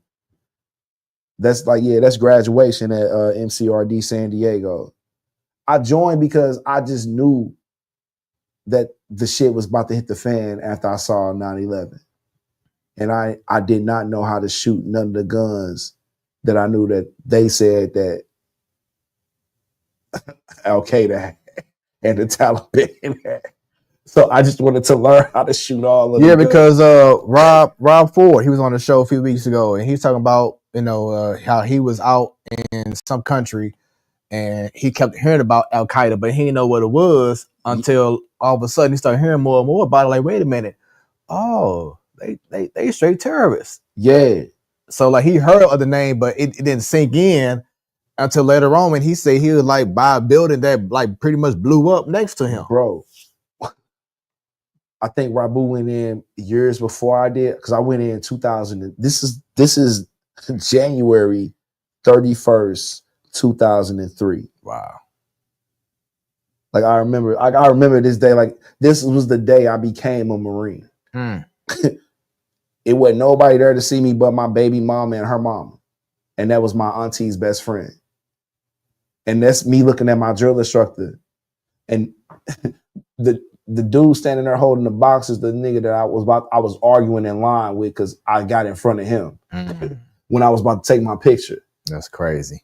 That's like, yeah, that's graduation at MCRD San Diego. I joined because I just knew that the shit was about to hit the fan after I saw 9/11. And I did not know how to shoot none of the guns that I knew that they said that Al Qaeda and the Taliban had. So I just wanted to learn how to shoot all of them. Yeah, because Rob Ford, he was on the show a few weeks ago, and he's talking about, you know, how he was out in some country and he kept hearing about Al Qaeda, but he didn't know what it was until all of a sudden he started hearing more and more about it. Like, wait a minute, oh, they straight terrorists. Yeah. So like he heard of the name, but it didn't sink in until later on when he said he was like by a building that like pretty much blew up next to him. Bro, I think Rabu went in years before I did, because I went in 2000. This is January 31st, 2003. Wow. Like I remember this day. Like this was the day I became a Marine. It wasn't nobody there to see me but my baby mama and her mama. And that was my auntie's best friend. And that's me looking at my drill instructor. And the dude standing there holding the box is the nigga that I was arguing in line with because I got in front of him when I was about to take my picture. That's crazy.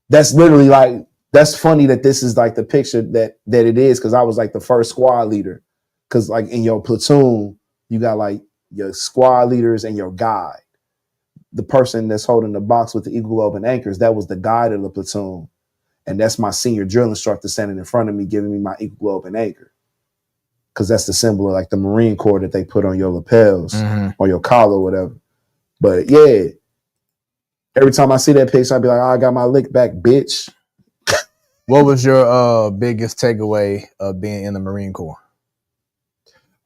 That's literally like, that's funny that this is like the picture that it is, because I was like the first squad leader. Because like in your platoon, you got like your squad leaders and your guide. The person that's holding the box with the Eagle Globe and anchors, that was the guide of the platoon. And that's my senior drill instructor standing in front of me, giving me my Eagle Globe and anchor. Because that's the symbol of like the Marine Corps that they put on your lapels, on your collar, or whatever. But yeah, every time I see that picture, I'd be like, oh, I got my lick back, bitch. What was your biggest takeaway of being in the Marine Corps?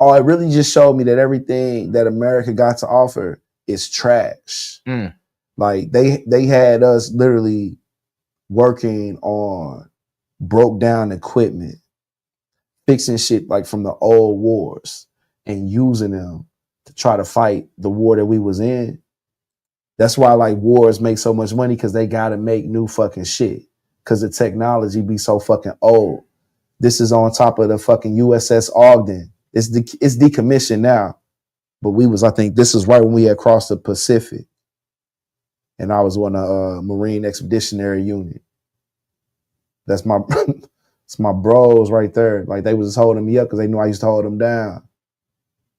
Oh, it really just showed me that everything that America got to offer is trash. Like they had us literally working on broke down equipment, fixing shit like from the old wars and using them to try to fight the war that we was in. That's why like wars make so much money, because they got to make new fucking shit, because the technology be so fucking old. This is on top of the fucking USS Ogden. It's decommissioned now, but I think this is right when we had crossed the Pacific, and I was on a Marine Expeditionary Unit. That's my it's my bros right there. Like they was just holding me up because they knew I used to hold them down.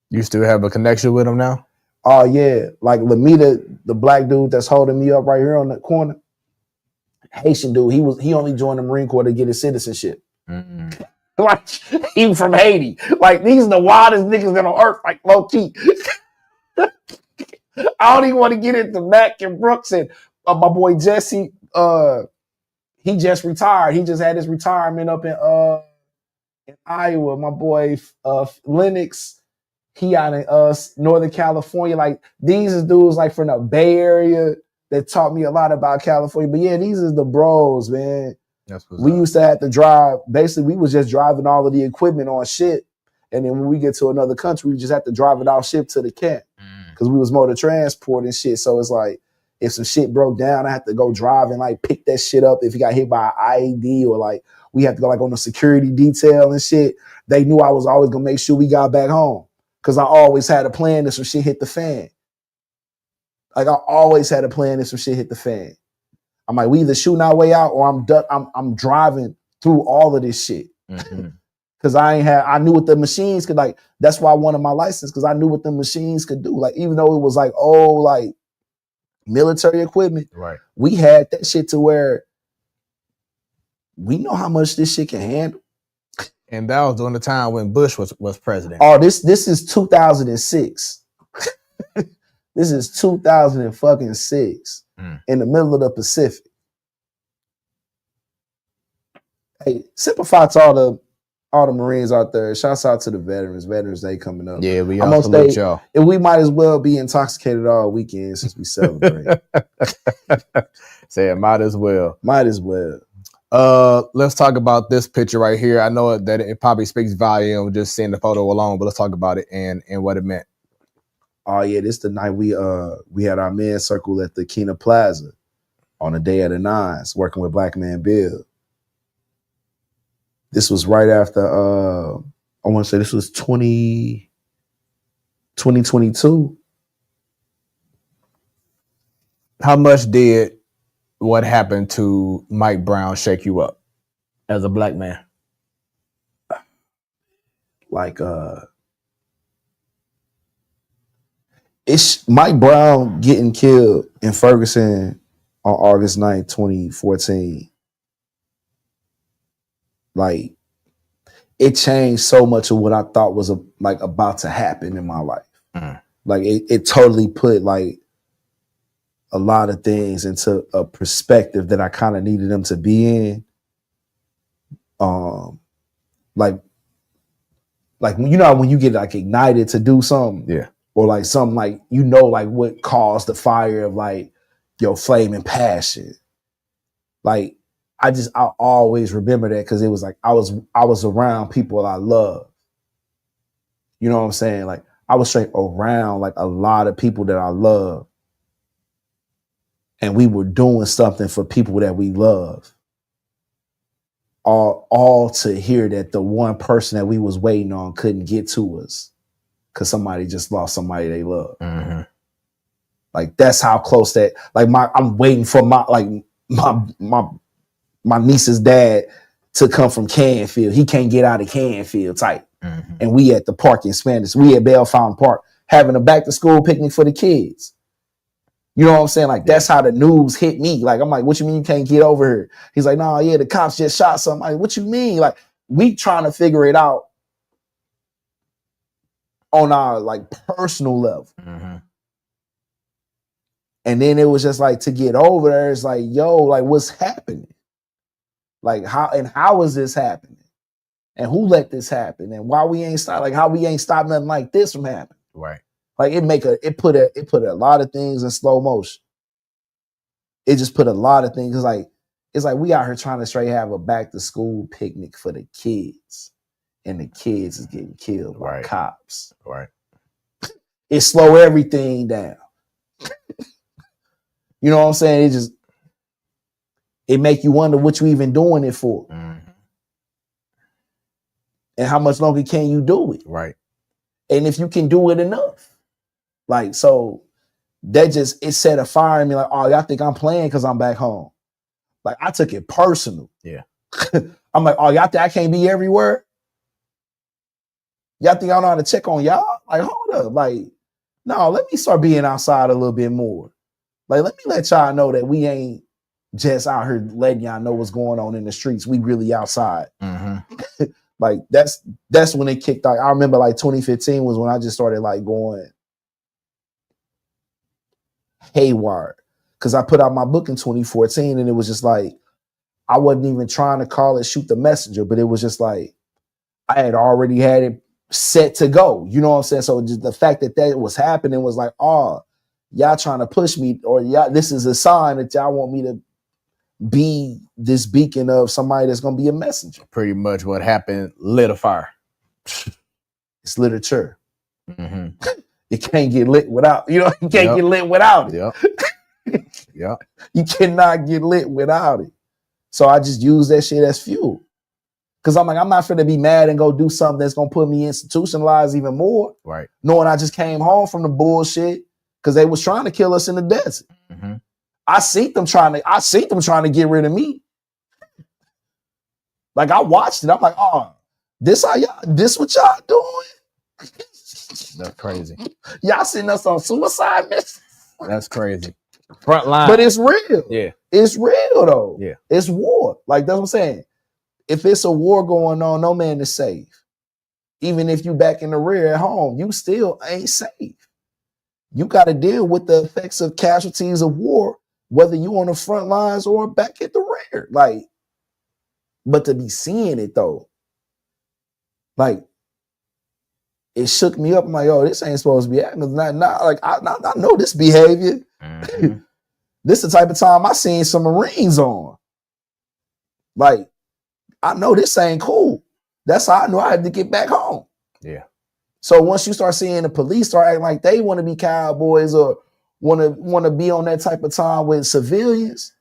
You still have a connection with them now? Oh yeah, like Lamita, the black dude that's holding me up right here on the corner, Haitian dude. He only joined the Marine Corps to get his citizenship. Like he from Haiti. Like these are the wildest niggas on earth. Like low key. I don't even want to get into Mac and Brooks and my boy Jesse. He just retired. He just had his retirement up Iowa. My boy Lennox, he out in Northern California. Like these is dudes like from the Bay Area that taught me a lot about California. But yeah, these is the bros, man. We used to have to drive. Basically, we was just driving all of the equipment on ship. And then when we get to another country, we just have to drive it off ship to the camp. Because we was motor transport and shit. So it's like, if some shit broke down, I have to go drive and like pick that shit up. If you got hit by an IED or like we have to go like on a security detail and shit, they knew I was always gonna make sure we got back home. Cause I always had a plan if some shit hit the fan. Like I always had a plan if some shit hit the fan. I'm like, we either shooting our way out or I'm driving through all of this shit. Mm-hmm. Cause I knew what the machines could like. That's why I wanted my license, because I knew what the machines could do. Like, even though it was like old, like military equipment, right? We had that shit to where we know how much this shit can handle. And that was during the time when Bush was president. Oh, this is 2006. This is 2006 in the middle of the Pacific. Hey, simplify to all the Marines out there. Shouts out to the veterans. Veterans Day coming up. Yeah, we all salute y'all. And we might as well be intoxicated all weekend since we celebrate. Say it, might as well. Might as well. Let's talk about this picture right here. I know that it probably speaks volume just seeing the photo alone, but let's talk about it and what it meant. Oh yeah, this the night we had our men's circle at the Kena Plaza on the day of the nines, working with Black Man Bill. This was right after I want to say this was 2022. How much did what happened to Mike Brown shake you up as a black man? Like it's Mike Brown getting killed in Ferguson on August 9th, 2014. Like, it changed so much of what I thought was about to happen in my life. Like it totally put like a lot of things into a perspective that I kind of needed them to be in. Like you know when you get like ignited to do something, yeah, or like something like like what caused the fire of like your flame and passion. Like I always remember that because it was like I was around people I love. You know what I'm saying? Like I was straight around like a lot of people that I love. And we were doing something for people that we love. All to hear that the one person that we was waiting on couldn't get to us because somebody just lost somebody they love. Mm-hmm. Like that's how close that. Like I'm waiting for my niece's dad to come from Canfield. He can't get out of Canfield type. Mm-hmm. And we at the park in Spanish. We at Bell Fountain Park having a back to school picnic for the kids. You know what I'm saying? Like, that's how the news hit me. Like, I'm like, what you mean you can't get over here? He's like, no, yeah, the cops just shot somebody. What you mean? Like, we trying to figure it out on our, like, personal level. Mm-hmm. And then it was just like, to get over there, it's like, yo, like, what's happening? Like, how is this happening? And who let this happen? And why we ain't stop? Like, how we ain't stop nothing like this from happening? Right. Like it put a lot of things in slow motion. It just put a lot of things. It's like we out here trying to straight have a back to school picnic for the kids, and the kids is getting killed by cops. Right. It slow everything down. You know what I'm saying? It make you wonder what you even doing it for, and how much longer can you do it? Right. And if you can do it enough. Like, so that it set a fire in me like, oh, y'all think I'm playing because I'm back home. Like, I took it personal. Yeah. I'm like, oh, y'all think I can't be everywhere? Y'all think I don't know how to check on y'all? Like, hold up. Like, no, let me start being outside a little bit more. Like, let me let y'all know that we ain't just out here letting y'all know what's going on in the streets. We really outside. Mm-hmm. Like, that's when it kicked out. I remember like 2015 was when I just started like going haywire, because I put out my book in 2014 and it was just like I wasn't even trying to call it shoot the messenger, but it was just like I had already had it set to go. You know what I'm saying? So just the fact that was happening was like, oh, y'all trying to push me, or y'all, this is a sign that y'all want me to be this beacon of somebody that's going to be a messenger. Pretty much what happened lit a fire. It's literature. It can't get lit without, you can't get lit without it. Yep. You cannot get lit without it. So I just use that shit as fuel. Because I'm like, I'm not finna be mad and go do something that's gonna put me institutionalized even more. Right. Knowing I just came home from the bullshit because they was trying to kill us in the desert. I see them trying to get rid of me. Like I watched it. I'm like, oh, this what y'all doing? That's crazy. Y'all sending us on suicide missions. That's crazy. Front line. But it's real. Yeah. It's real though. Yeah. It's war. Like that's what I'm saying. If it's a war going on, no man is safe. Even if you back in the rear at home, you still ain't safe. You got to deal with the effects of casualties of war, whether you on the front lines or back at the rear. Like, but to be seeing it though, like, it shook me up. I'm like, oh, this ain't supposed to be happening. Not like I know this behavior. This is the type of time I seen some Marines on. Like, I know this ain't cool. That's how I knew I had to get back home. Yeah. So once you start seeing the police start acting like they want to be cowboys or want to be on that type of time with civilians,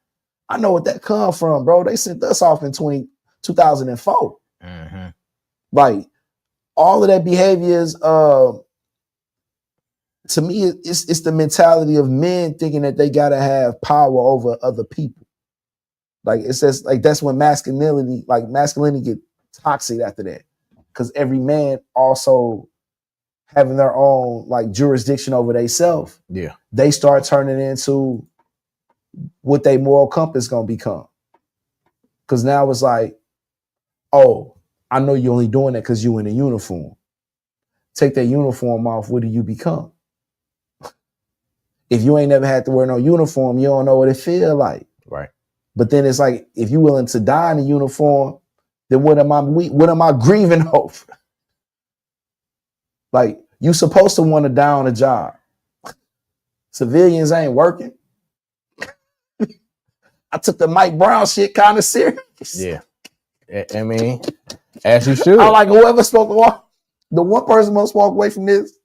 I know what that come from, bro. They sent us off in 2004. Like all of that behavior is, to me, it's the mentality of men thinking that they gotta have power over other people. Like it says, like that's when masculinity get toxic after that, because every man also having their own like jurisdiction over themselves. Yeah, they start turning into what they moral compass gonna become. Because now it's like, oh, I know you're only doing that because you in a uniform. Take that uniform off. What do you become? If you ain't never had to wear no uniform, you don't know what it feel like. Right. But then it's like, if you're willing to die in a uniform, then what am I grieving over? Like, you supposed to want to die on a job. Civilians ain't working. I took the Mike Brown shit kind of serious. Yeah. I mean, as you should. I like whoever spoke to walk. The one person most walk away from this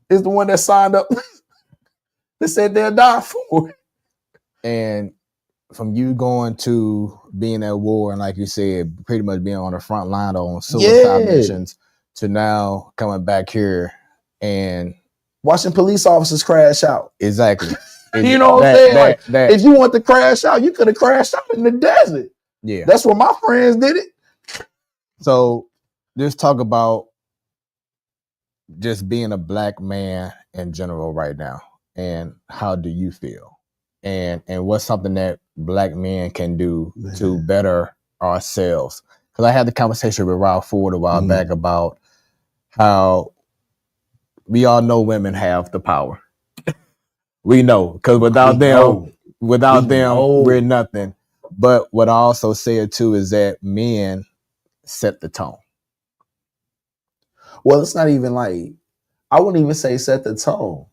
is the one that signed up that said they'll die for it. And from you going to being at war and like you said, pretty much being on the front line on suicide missions to now coming back here and watching police officers crash out. Exactly. You know what I'm saying? If you want to crash out, you could have crashed out in the desert. Yeah. That's where my friends did it. So just talk about just being a black man in general right now, and how do you feel, and what's something that black men can do to better ourselves? Because I had the conversation with Ralph Ford a while back about how we all know women have the power. We know, because without them, we're nothing. But what I also said too is that men set the tone. Well, it's not even like, I wouldn't even say set the tone.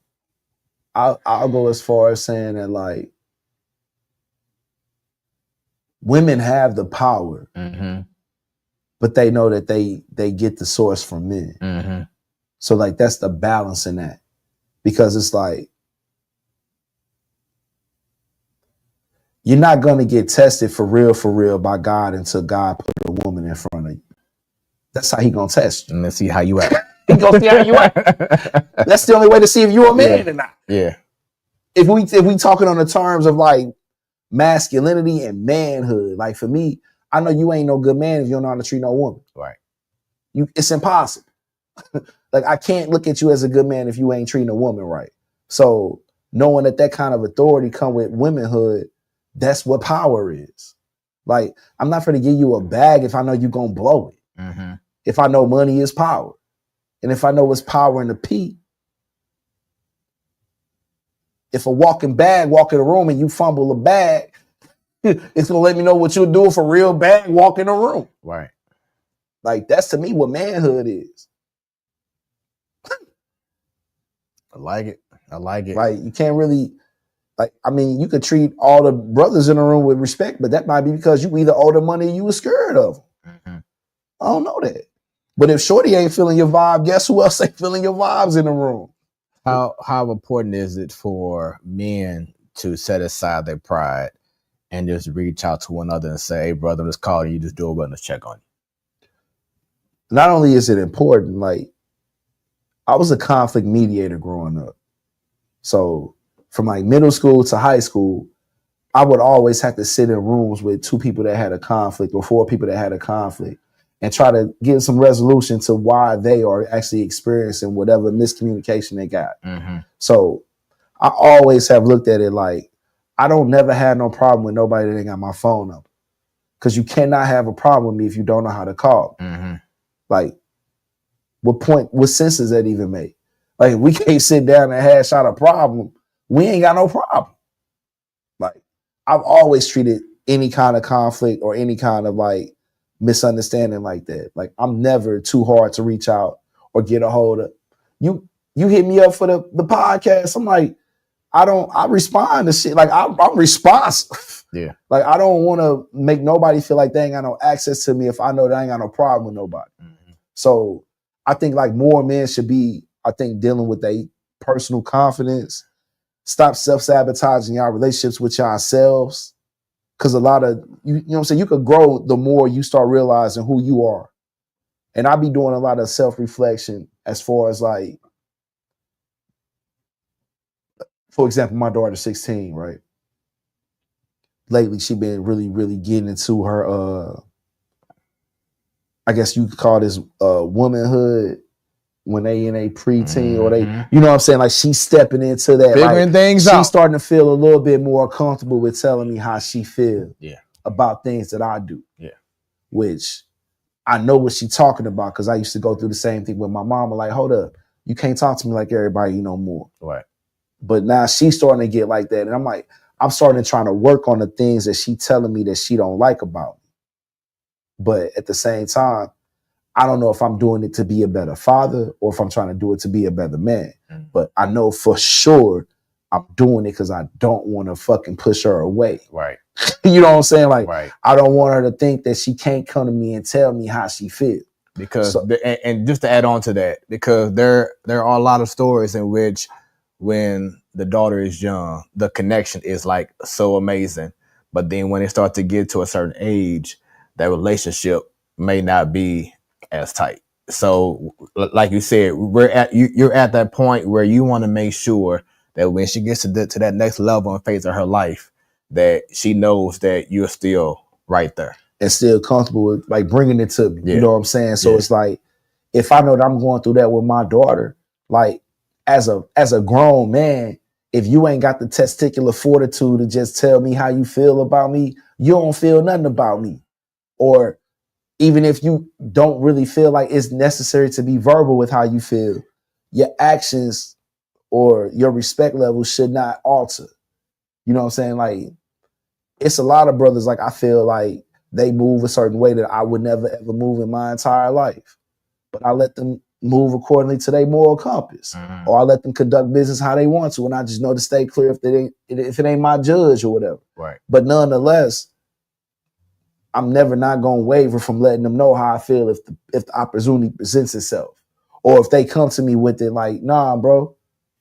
I'll go as far as saying that like, women have the power, but they know that they get the source from men. So like, that's the balance in that, because it's like, you're not going to get tested for real by God until God put a woman in front of you. That's how he going to test you. And let's see how you act. He going to see how you act. That's the only way to see if you're a man or not. Yeah. If we talking on the terms of like masculinity and manhood, like for me, I know you ain't no good man if you don't know how to treat no woman. Right. It's impossible. Like, I can't look at you as a good man if you ain't treating a woman right. So knowing that kind of authority come with womanhood, that's what power is. Like, I'm not going to give you a bag if I know you're going to blow it. If I know money is power. And if I know it's power in the P. If a walking bag walk in a room and you fumble a bag, it's going to let me know what you're doing for real bag walk in a room. Right. Like, that's to me what manhood is. I like it. I like it. Like, you can't really, like, I mean, you could treat all the brothers in the room with respect, but that might be because you either owe the money or you were scared of them. Mm-hmm. I don't know that. But if Shorty ain't feeling your vibe, guess who else ain't feeling your vibes in the room? How important is it for men to set aside their pride and just reach out to one another and say, hey, brother, I'm just calling you, just do a wellness check on you? Not only is it important, like, I was a conflict mediator growing up. So from like middle school to high school, I would always have to sit in rooms with 2 people that had a conflict or 4 people that had a conflict and try to get some resolution to why they are actually experiencing whatever miscommunication they got. Mm-hmm. So I always have looked at it like, I don't never had no problem with nobody that ain't got my phone number. Because you cannot have a problem with me if you don't know how to call. Mm-hmm. Like, what sense does that even make? Like, we can't sit down and hash out a problem. We ain't got no problem. Like, I've always treated any kind of conflict or any kind of like misunderstanding like that. Like, I'm never too hard to reach out or get a hold of. You hit me up for the podcast. I'm like, I respond to shit. Like, I'm responsive. Yeah. Like, I don't want to make nobody feel like they ain't got no access to me if I know they ain't got no problem with nobody. Mm-hmm. So I think like more men should be, I think, dealing with their personal confidence. Stop self-sabotaging y'all relationships with yourselves. Because a lot of, you know what I'm saying, you could grow the more you start realizing who you are. And I be doing a lot of self-reflection as far as like, for example, my daughter's 16, right? Lately, she been really, really getting into her, I guess you could call this womanhood when they in a preteen or they, you know what I'm saying? Like, she's stepping into that. Figuring like, things out. She's starting to feel a little bit more comfortable with telling me how she feels about things that I do. Yeah. Which I know what she's talking about because I used to go through the same thing with my mama. Like, hold up, you can't talk to me like everybody no more. Right. But now she's starting to get like that. And I'm like, I'm starting to try to work on the things that she telling me that she don't like about me. But at the same time, I don't know if I'm doing it to be a better father or if I'm trying to do it to be a better man. Mm-hmm. But I know for sure I'm doing it because I don't want to fucking push her away. Right. You know what I'm saying? Like, right. I don't want her to think that she can't come to me and tell me how she feels. Because, and just to add on to that, because there are a lot of stories in which when the daughter is young, the connection is like so amazing. But then when they start to get to a certain age, that relationship may not be as tight. So like you said, you're at that point where you want to make sure that when she gets to that next level and phase of her life, that she knows that you're still right there. And still comfortable with like bringing it to me. You know what I'm saying? So it's like, if I know that I'm going through that with my daughter, like as a grown man, if you ain't got the testicular fortitude to just tell me how you feel about me, you don't feel nothing about me. Or even if you don't really feel like it's necessary to be verbal with how you feel, your actions or your respect level should not alter. You know what I'm saying? Like, it's a lot of brothers, like, I feel like they move a certain way that I would never ever move in my entire life. But I let them move accordingly to their moral compass. Mm-hmm. Or I let them conduct business how they want to, and I just know to stay clear if it ain't my judge or whatever. Right. But nonetheless, I'm never not gonna waver from letting them know how I feel if the opportunity presents itself. Or if they come to me with it like, nah, bro,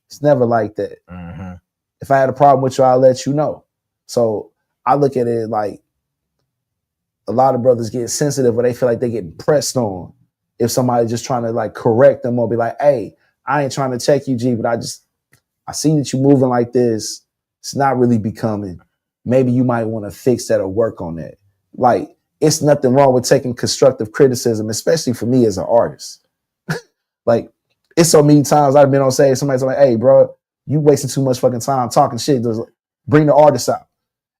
it's never like that. Mm-hmm. If I had a problem with you, I'll let you know. So I look at it like a lot of brothers get sensitive where they feel like they get pressed on if somebody's just trying to like correct them or be like, hey, I ain't trying to check you, G, but I see that you're moving like this. It's not really becoming. Maybe you might want to fix that or work on that. Like, it's nothing wrong with taking constructive criticism, especially for me as an artist. Like, it's so many times I've been on stage, somebody's like, hey, bro, you wasting too much fucking time talking shit. Just bring the artist out.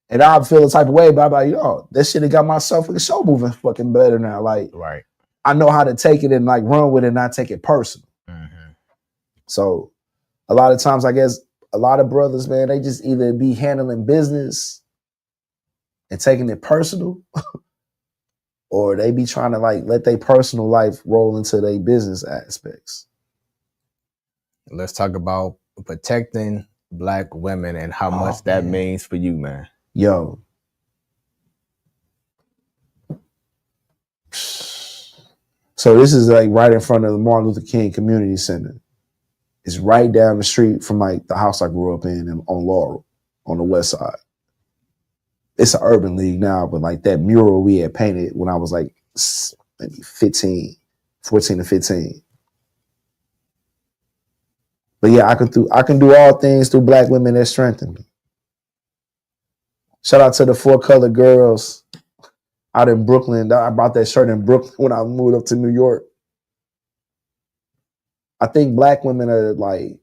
And I feel the type of way, but I'm like, yo, that shit have got my fucking show moving fucking better now. Like, right. I know how to take it and like run with it and not take it personal. Mm-hmm. So a lot of times, I guess a lot of brothers, man, they just either be handling business and taking it personal or they be trying to like let their personal life roll into their business aspects. Let's talk about protecting Black women and how much that means for you, man. Yo. So this is like right in front of the Martin Luther King Community Center. It's right down the street from like the house I grew up in on Laurel, on the west side. It's an urban league now, but like that mural we had painted when I was like maybe 14 to 15. But yeah, I can do all things through Black women that strengthen me. Shout out to the 4 Colored Girls out in Brooklyn. I bought that shirt in Brooklyn when I moved up to New York. I think Black women are like,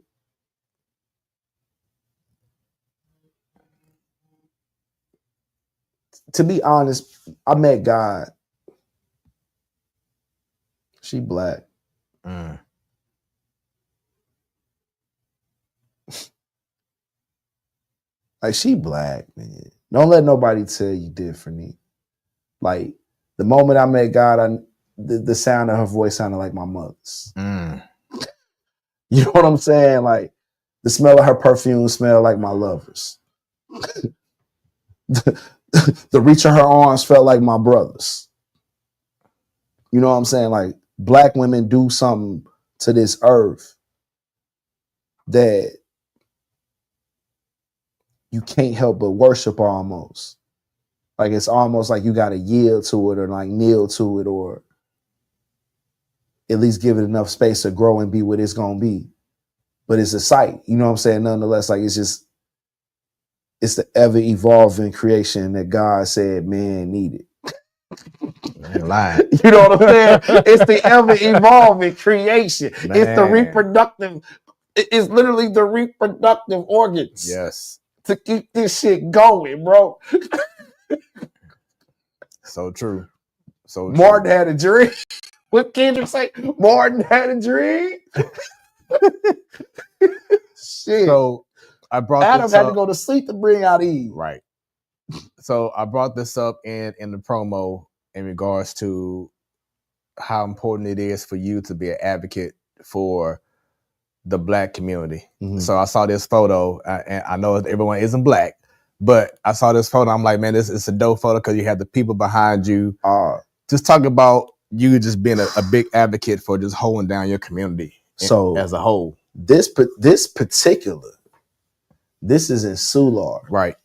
to be honest, I met God. She Black. Like, she Black, man. Don't let nobody tell you differently. Like, the moment I met God, the sound of her voice sounded like my mother's. You know what I'm saying? Like, the smell of her perfume smelled like my lover's. The reach of her arms felt like my brother's. You know what I'm saying? Like, Black women do something to this earth that you can't help but worship almost. Like, it's almost like you got to yield to it or like kneel to it or at least give it enough space to grow and be what it's going to be. But it's a sight, you know what I'm saying? Nonetheless, like, it's the ever evolving creation that God said man needed. Lying. You know what I'm saying? It's the ever evolving creation. Man. It's the reproductive. It's literally the reproductive organs. Yes. To keep this shit going, bro. So true. So Martin had a dream. What Kendrick say? Martin had a dream. Shit. So I brought Adam had to go to sleep to bring out Eve. Right. So I brought this up in the promo in regards to how important it is for you to be an advocate for the Black community. Mm-hmm. So I saw this photo, and I know everyone isn't Black, but I saw this photo. I'm like, man, this is a dope photo because you have the people behind you. Just talk about you just being a big advocate for just holding down your community as a whole. This particular, this is in Solar. Right.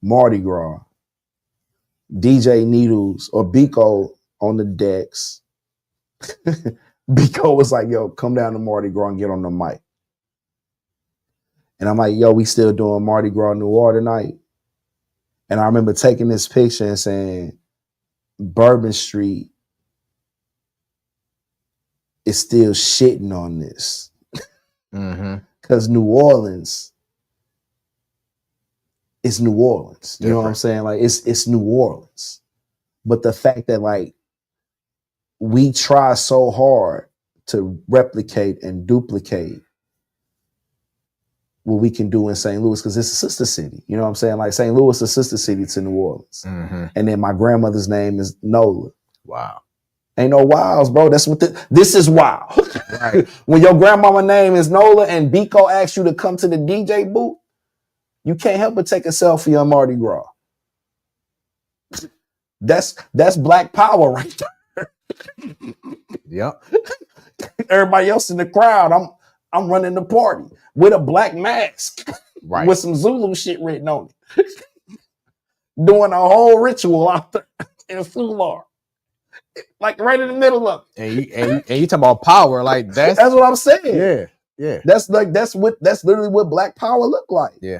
Mardi Gras. DJ Needles or Biko on the decks. Biko was like, yo, come down to Mardi Gras and get on the mic. And I'm like, yo, we still doing Mardi Gras Noir tonight. And I remember taking this picture and saying, Bourbon Street is still shitting on this. Because New Orleans is New Orleans. You know what I'm saying? Like, it's New Orleans. But the fact that, like, we try so hard to replicate and duplicate what we can do in St. Louis, because it's a sister city. You know what I'm saying? Like, St. Louis is a sister city to New Orleans. And then my grandmother's name is Nola. Wow. Ain't no wilds, bro. That's what this is wild. Right. When your grandmama name is Nola and Biko asks you to come to the DJ booth, you can't help but take a selfie on Mardi Gras. That's Black power right there. Yep. Everybody else in the crowd, I'm running the party with a black mask, right, with some Zulu shit written on it, doing a whole ritual out there in Solar, like right in the middle of it. And you talking about power, like that's what I'm saying. Yeah. That's literally what Black power look like. Yeah.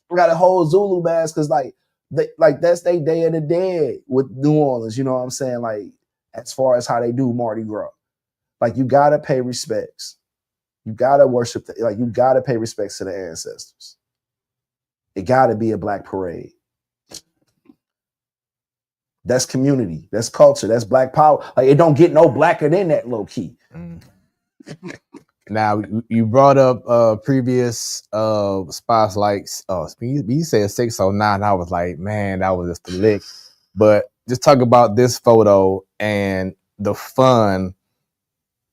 We got a whole Zulu mask because that's they Day of the Dead with New Orleans. You know what I'm saying? Like, as far as how they do Mardi Gras, like, you gotta pay respects. You gotta worship. You gotta pay respects to the ancestors. It gotta be a Black parade. That's community. That's culture. That's Black power. Like, it don't get no blacker than that, low key. Now, you brought up previous spotlights. You said 609. I was like, man, that was just a lick. But just talk about this photo and the fun,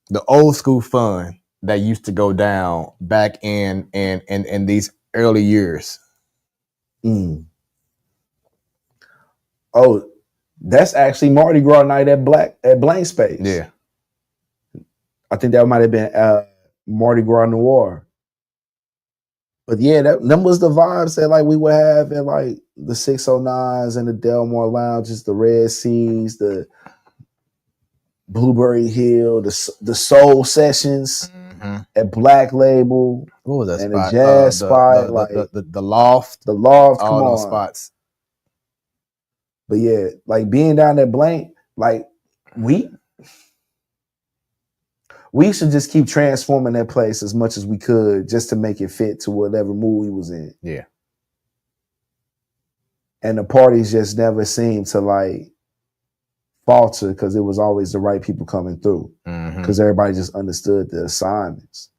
the old school fun that used to go down back in these early years. Mm. Oh, that's actually Mardi Gras night at Blank Space. Yeah. I think that might have been Mardi Gras Noir. But yeah, them was the vibes that like we would have at like the 609s and the Delmore Lounges, the Red Seas, the Blueberry Hill, the Soul Sessions at Black Label. What was that and spot? The Jazz spot, the Loft. The Loft, all those spots. But yeah, like being down at Blank, like we should just keep transforming that place as much as we could just to make it fit to whatever mood we was in. Yeah. And the parties just never seemed to like falter because it was always the right people coming through. Because everybody just understood the assignments.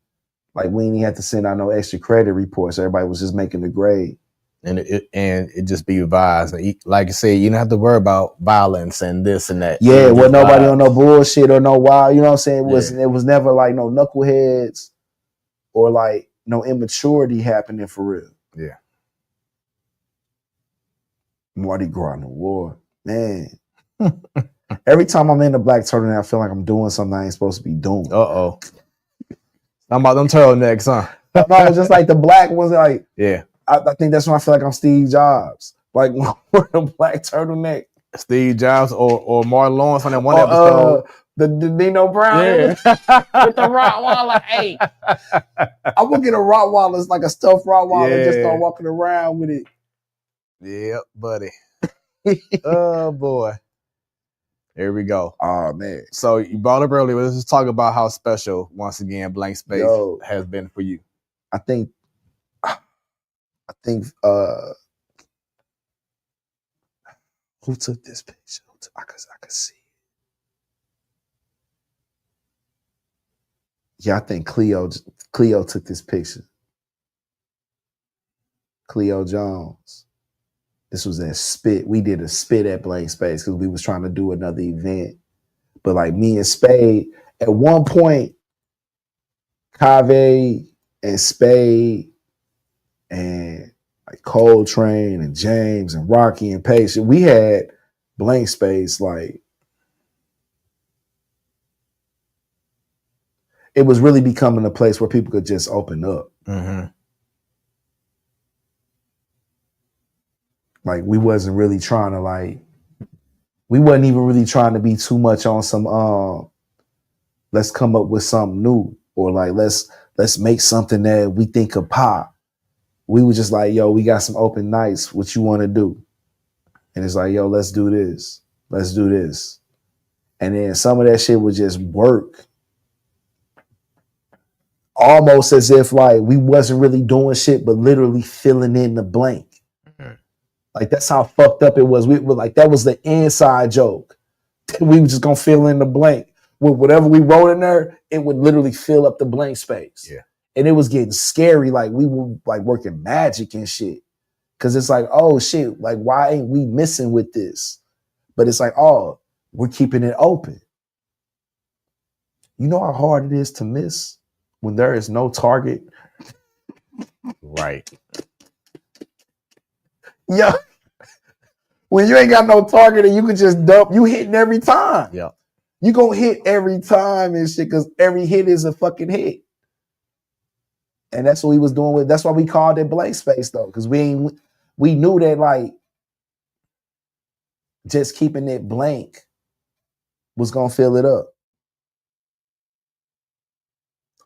Like we didn't have to send out no extra credit reports. Everybody was just making the grade. And it just be vibes. Like I said, you don't have to worry about violence and this and that. Yeah, well, nobody on no bullshit or no wild. You know what I'm saying? It was never like no knuckleheads or like no immaturity happening for real. Yeah. Mardi Gras Noir, man. Every time I'm in the black turtleneck, I feel like I'm doing something I ain't supposed to be doing. I'm about them turtlenecks, huh? No, just like the black ones, like yeah. I think that's when I feel like I'm Steve Jobs. Like wearing a black turtleneck. Steve Jobs or Martin Lawrence on that one episode. The Dino Brown. Yeah. With the Rottweiler. Hey. I will get a Rottweiler. It's like a stuffed Rottweiler and just start walking around with it. Yep, buddy. Oh, boy. Here we go. Oh, man. So you brought up earlier. Let's just talk about how special, once again, Blank Space has been for you. I think who took this picture? I could see. Yeah, I think Cleo took this picture. Cleo Jones. This was at Spit. We did a Spit at Blank Space because we was trying to do another event. But like me and Spade, at one point, Cave and Spade and like Coltrane and James and Rocky and Pace, we had Blank Space like it was really becoming a place where people could just open up. Like we wasn't really trying to we wasn't even really trying to be too much on some let's come up with something new or like let's make something that we think could pop. We were just like, yo, we got some open nights. What you want to do? And it's like, yo, let's do this. Let's do this. And then some of that shit would just work. Almost as if like we wasn't really doing shit, but literally filling in the blank. Like that's how fucked up it was. We were like, that was the inside joke. We were just gonna fill in the blank. With whatever we wrote in there, it would literally fill up the blank space. Yeah. And it was getting scary. Like we were like working magic and shit. Cause it's like, oh shit, like why ain't we missing with this? But it's like, oh, we're keeping it open. You know how hard it is to miss when there is no target? Right. Yeah. When you ain't got no target and you can just dump, you hitting every time. Yeah. You gonna hit every time and shit because every hit is a fucking hit. And that's what we was doing that's why we called it Blank Space though. Because we knew that like just keeping it blank was gonna fill it up.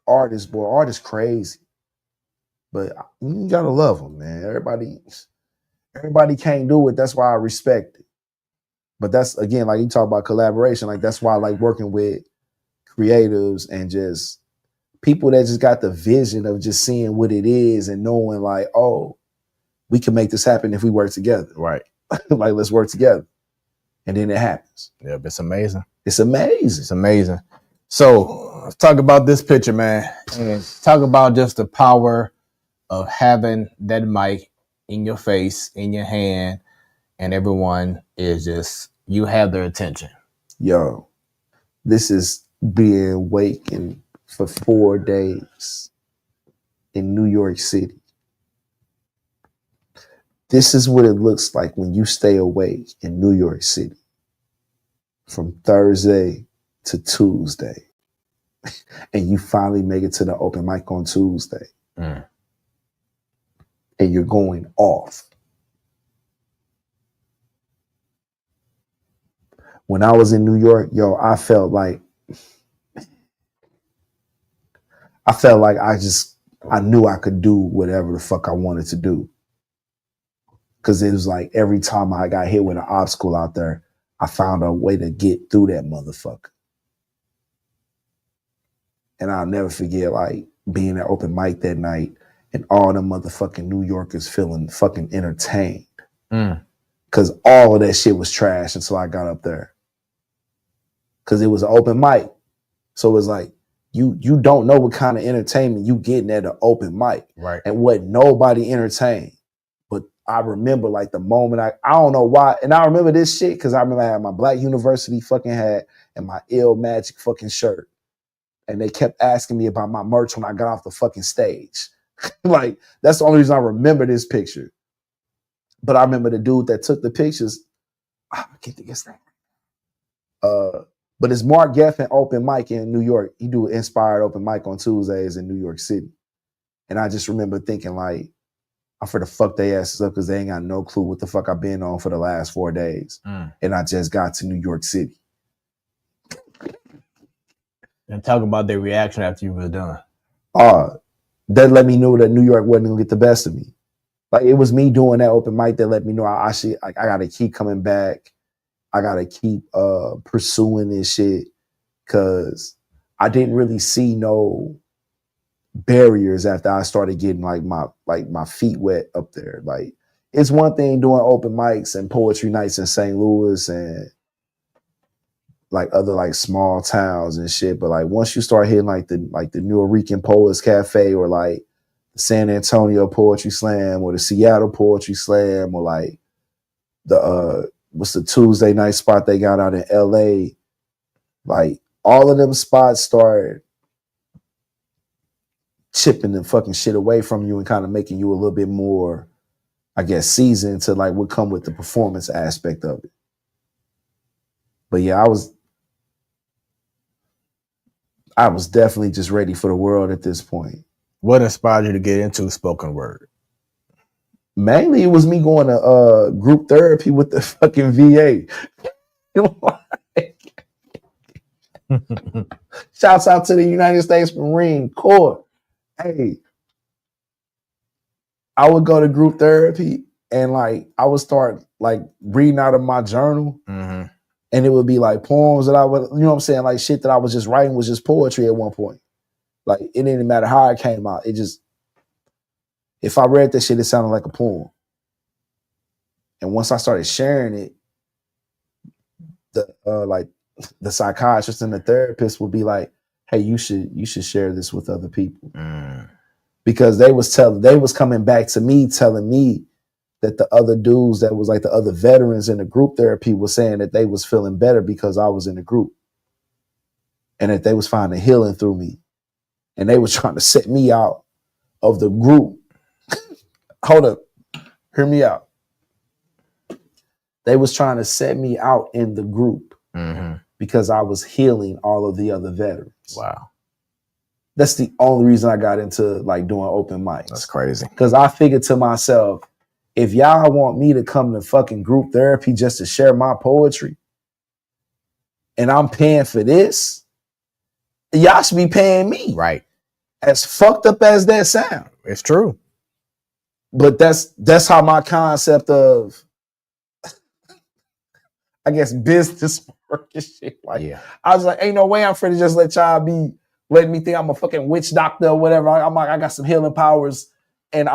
Artists crazy. But you gotta love them, man. Everybody can't do it. That's why I respect it. But that's, again, like you talk about collaboration, like that's why I like working with creatives and just people that just got the vision of just seeing what it is and knowing like, oh, we can make this happen if we work together. Right. Like, let's work together. And then it happens. Yeah, it's amazing. It's amazing. It's amazing. So let's talk about this picture, man. And talk about just the power of having that mic in your face, in your hand, and everyone is just you have their attention. Yo, this is being waking for 4 days in New York City. This is what it looks like when you stay awake in New York City from Thursday to Tuesday. And you finally make it to the open mic on Tuesday. And you're going off. When I was in New York, yo, I felt like I knew I could do whatever the fuck I wanted to do. Cause it was like every time I got hit with an obstacle out there, I found a way to get through that motherfucker. And I'll never forget like being at open mic that night and all the motherfucking New Yorkers feeling fucking entertained. Cause all of that shit was trash until I got up there. Cause it was an open mic. So it was like, you don't know what kind of entertainment you getting at an open mic. Right. And what nobody entertained. But I remember like the moment I don't know why. And I remember this shit because I remember I had my Black University fucking hat and my Ill Magic fucking shirt. And they kept asking me about my merch when I got off the fucking stage. Like, that's the only reason I remember this picture. But I remember the dude that took the pictures. I can't think of his name. But it's Mark Geffen open mic in New York. He do an inspired open mic on Tuesdays in New York City. And I just remember thinking like, I'm for the fuck they asses up because they ain't got no clue what the fuck I've been on for the last 4 days. And I just got to New York City. And talk about their reaction after you were done. That let me know that New York wasn't gonna get the best of me. Like it was me doing that open mic that let me know I gotta keep coming back. I gotta keep pursuing this shit because I didn't really see no barriers after I started getting like my feet wet up there. Like it's one thing doing open mics and poetry nights in St. Louis and like other like small towns and shit, but like once you start hitting like the New Rican Poets Cafe or like the San Antonio Poetry Slam or the Seattle Poetry Slam or like the what's the Tuesday night spot they got out in LA, like all of them spots start chipping the fucking shit away from you and kind of making you a little bit more, I guess, seasoned to like what come with the performance aspect of it. But yeah, I was definitely just ready for the world at this point. What inspired you to get into spoken word? Mainly it was me going to group therapy with the fucking VA. Shouts out to the United States Marine Corps. Hey, I would go to group therapy and like I would start like reading out of my journal. And it would be like poems that I would, you know what I'm saying? Like shit that I was just writing was just poetry at one point. Like it didn't matter how it came out. It just, if I read that shit, it sounded like a poem. And once I started sharing it, the psychiatrist and the therapist would be like, hey, you should share this with other people. Because they was coming back to me telling me that the other dudes that was like the other veterans in the group therapy was saying that they was feeling better because I was in the group and that they was finding healing through me. And they was trying to set me out of the group. Hold up. Hear me out. They was trying to set me out in the group because I was healing all of the other veterans. Wow. That's the only reason I got into like doing open mics. That's crazy. Because I figured to myself, if y'all want me to come to fucking group therapy just to share my poetry and I'm paying for this, y'all should be paying me. Right. As fucked up as that sound. It's true. But that's how my concept of, I guess, business work and shit. Like, yeah. I was like, ain't no way I'm free to just let y'all be letting me think I'm a fucking witch doctor or whatever. I'm like, I got some healing powers and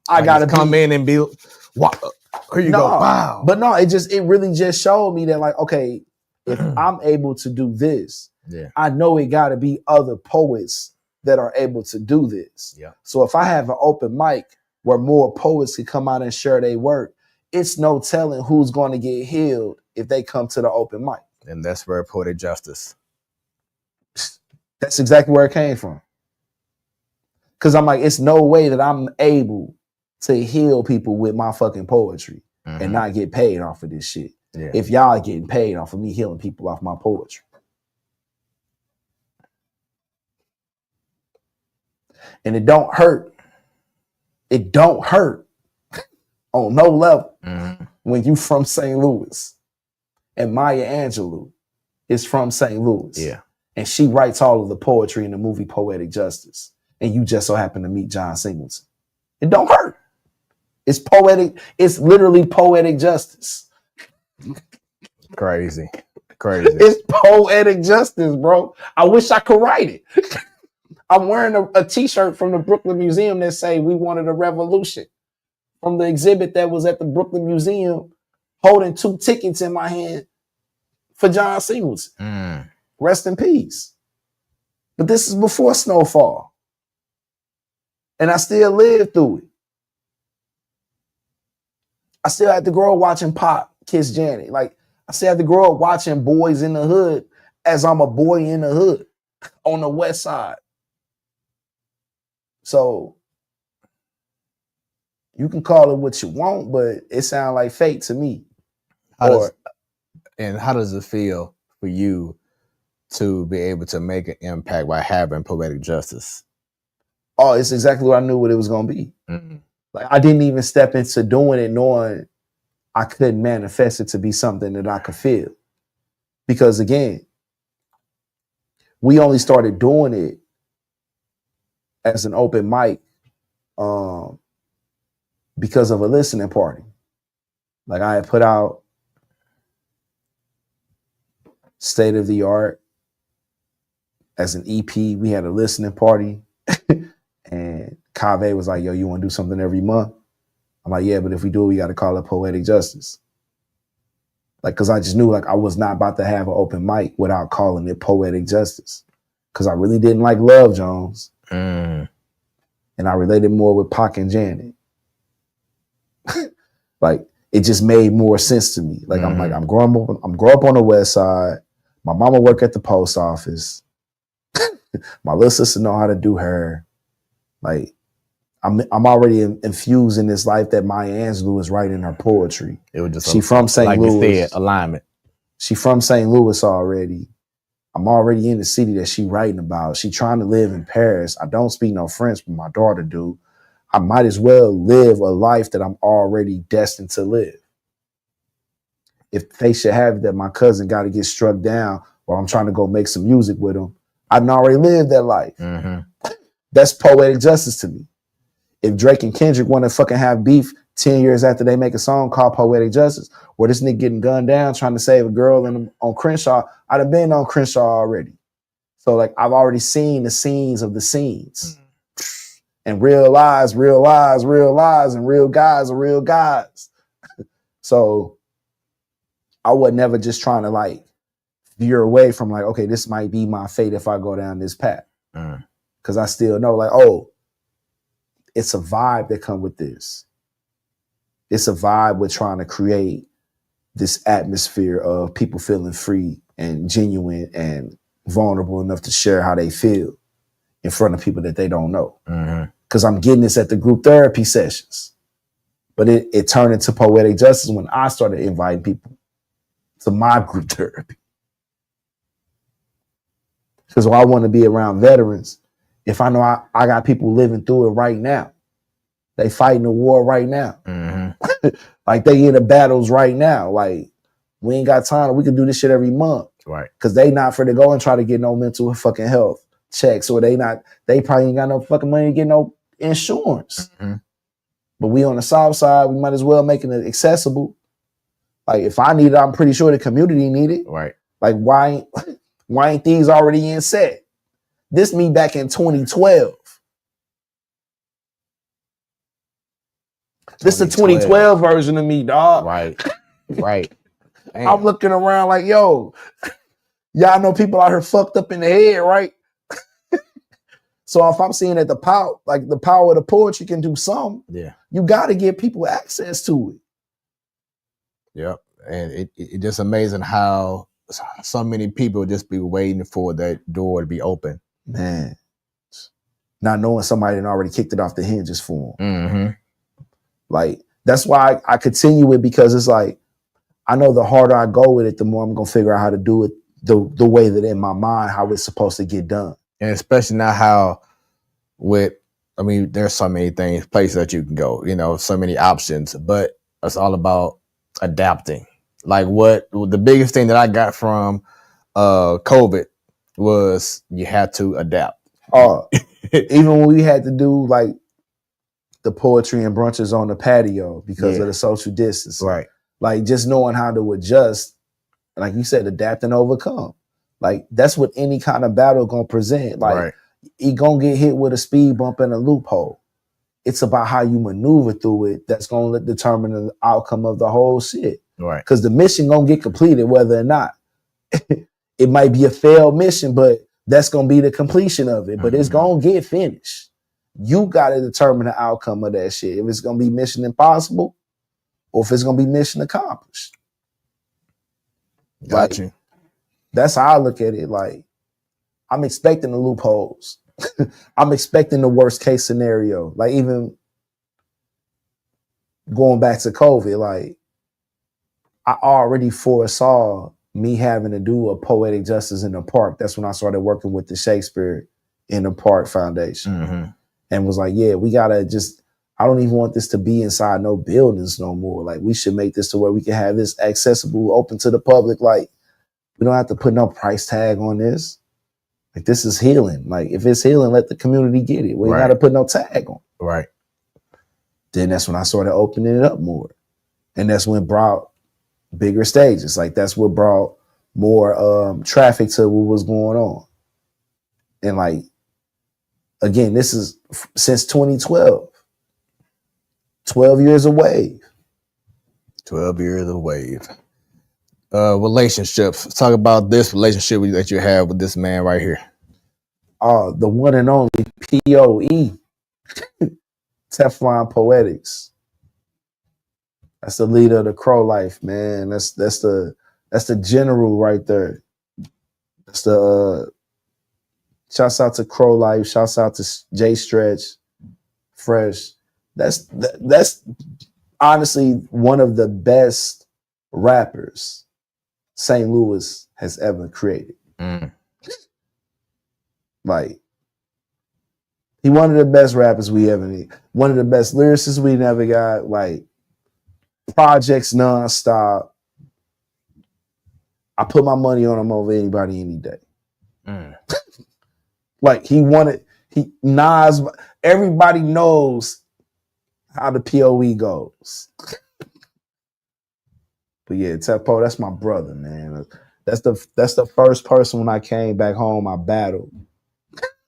I gotta come in and be, wow, here you go. Wow. But no, it really just showed me that like, okay, if I'm able to do this, I know it gotta be other poets that are able to do this. Yeah. So if I have an open mic where more poets can come out and share their work, it's no telling who's going to get healed if they come to the open mic. And that's where Poetic Justice. That's exactly where it came from. Because I'm like, it's no way that I'm able to heal people with my fucking poetry and not get paid off of this shit. Yeah. If y'all are getting paid off of me healing people off my poetry. And it don't hurt. It don't hurt on no level when you from St. Louis. And Maya Angelou is from St. Louis. Yeah. And she writes all of the poetry in the movie Poetic Justice. And you just so happen to meet John Singleton. It don't hurt. It's poetic. It's literally poetic justice. Crazy. It's poetic justice, bro. I wish I could write it. I'm wearing a t-shirt from the Brooklyn Museum that say we wanted a revolution. From the exhibit that was at the Brooklyn Museum, holding 2 tickets in my hand for John Singleton. Rest in peace. But this is before Snowfall. And I still lived through it. I still had to grow up watching Pop kiss Janet. Like, I still had to grow up watching Boys in the Hood as I'm a boy in the hood on the west side. So you can call it what you want, but it sounds like fate to me. How does it feel for you to be able to make an impact by having poetic justice? Oh, it's exactly what I knew what it was going to be. Like, I didn't even step into doing it knowing I couldn't manifest it to be something that I could feel. Because again, we only started doing it as an open mic because of a listening party. Like, I had put out State of the Art as an EP. We had a listening party. And Kave was like, yo, you want to do something every month? I'm like, yeah, but if we do it, we got to call it Poetic Justice. Like, because I just knew, like, I was not about to have an open mic without calling it Poetic Justice. Because I really didn't like Love Jones. And I related more with Pac and Janet. Like, it just made more sense to me. Like, I'm growing up on the west side. My mama work at the post office. My little sister know how to do her. Like, I'm already infused in this life that Maya Angelou is writing her poetry. It was just she from St. Louis. You said, alignment. She from St. Louis already. I'm already in the city that she writing about. She trying to live in Paris. I don't speak no French, but my daughter do. I might as well live a life that I'm already destined to live. If they should have it that my cousin got to get struck down while I'm trying to go make some music with him, I've already lived that life. That's poetic justice to me. If Drake and Kendrick want to fucking have beef 10 years after they make a song called Poetic Justice, or this nigga getting gunned down trying to save a girl on Crenshaw, I'd have been on Crenshaw already. So, like, I've already seen the scenes of the scenes. And real lies, and real guys are real guys. So I was never just trying to, like, veer away from, like, okay, this might be my fate if I go down this path. Because I still know, like, oh, it's a vibe that comes with this. It's a vibe with trying to create this atmosphere of people feeling free and genuine and vulnerable enough to share how they feel in front of people that they don't know. Because I'm getting this at the group therapy sessions. But it turned into poetic justice when I started inviting people to my group therapy. Because I want to be around veterans. If I know I got people living through it right now, they fighting the war right now. Like, they in the battles right now. Like, we ain't got time. We can do this shit every month. Right. Because they not for to go and try to get no mental fucking health checks, or they probably ain't got no fucking money to get no insurance. But we on the south side, we might as well make it accessible. Like, if I need it, I'm pretty sure the community need it. Right. Like, why ain't these already in set? This me back in 2012. This is the 2012 version of me, dog. Right. I'm looking around like, yo, y'all know people out here fucked up in the head, right? So if I'm seeing that the power of the poetry can do something, you got to give people access to it. Yep. And it just amazing how so many people just be waiting for that door to be open. Man, not knowing somebody had already kicked it off the hinges for them. Mm-hmm. Like, that's why I continue it, because it's like, I know the harder I go with it, the more I'm going to figure out how to do it the way that in my mind, how it's supposed to get done. And especially now how there's so many things, places that you can go, so many options, but it's all about adapting. Like the biggest thing that I got from COVID was you had to adapt. Even when we had to do like the poetry and brunches on the patio because of the social distance. Right. Like, just knowing how to adjust, like you said, adapt and overcome. Like, that's what any kind of battle gonna present. Like, you gonna get hit with a speed bump and a loophole. It's about how you maneuver through it that's gonna determine the outcome of the whole shit. Right. Because the mission gonna get completed whether or not. It might be a failed mission, but that's gonna be the completion of it. But it's gonna get finished. You gotta determine the outcome of that shit. If it's gonna be mission impossible, or if it's gonna be mission accomplished. Got you. That's how I look at it. Like, I'm expecting the loopholes. I'm expecting the worst case scenario. Like, even going back to COVID, like, I already foresaw me having to do a poetic justice in the park. That's when I started working with the Shakespeare in the Park Foundation. And was like, yeah, we gotta I don't even want this to be inside no buildings no more. Like, we should make this to where we can have this accessible, open to the public. Like, we don't have to put no price tag on this. Like, this is healing. Like, if it's healing, let the community get it. We ain't gotta put no tag on. Right. Then that's when I started opening it up more. And that's when it brought bigger stages. Like, that's what brought more traffic to what was going on. And like, again, this is since 2012. 12 years of wave. 12 years of wave. Relationships. Let's talk about this relationship that you have with this man right here. The one and only POE. Teflon Poetics. That's the leader of the Crow Life, man. That's the general right there. That's the shouts out to Crow Life. Shouts out to J Stretch, Fresh. That's honestly one of the best rappers St. Louis has ever created. Like, he one of the best rappers we ever need. One of the best lyricists we never got. Like, projects nonstop. I put my money on him over anybody any day. Like, Nas, everybody knows how the POE goes. But yeah, Tepo, that's my brother, man. That's the first person when I came back home I battled.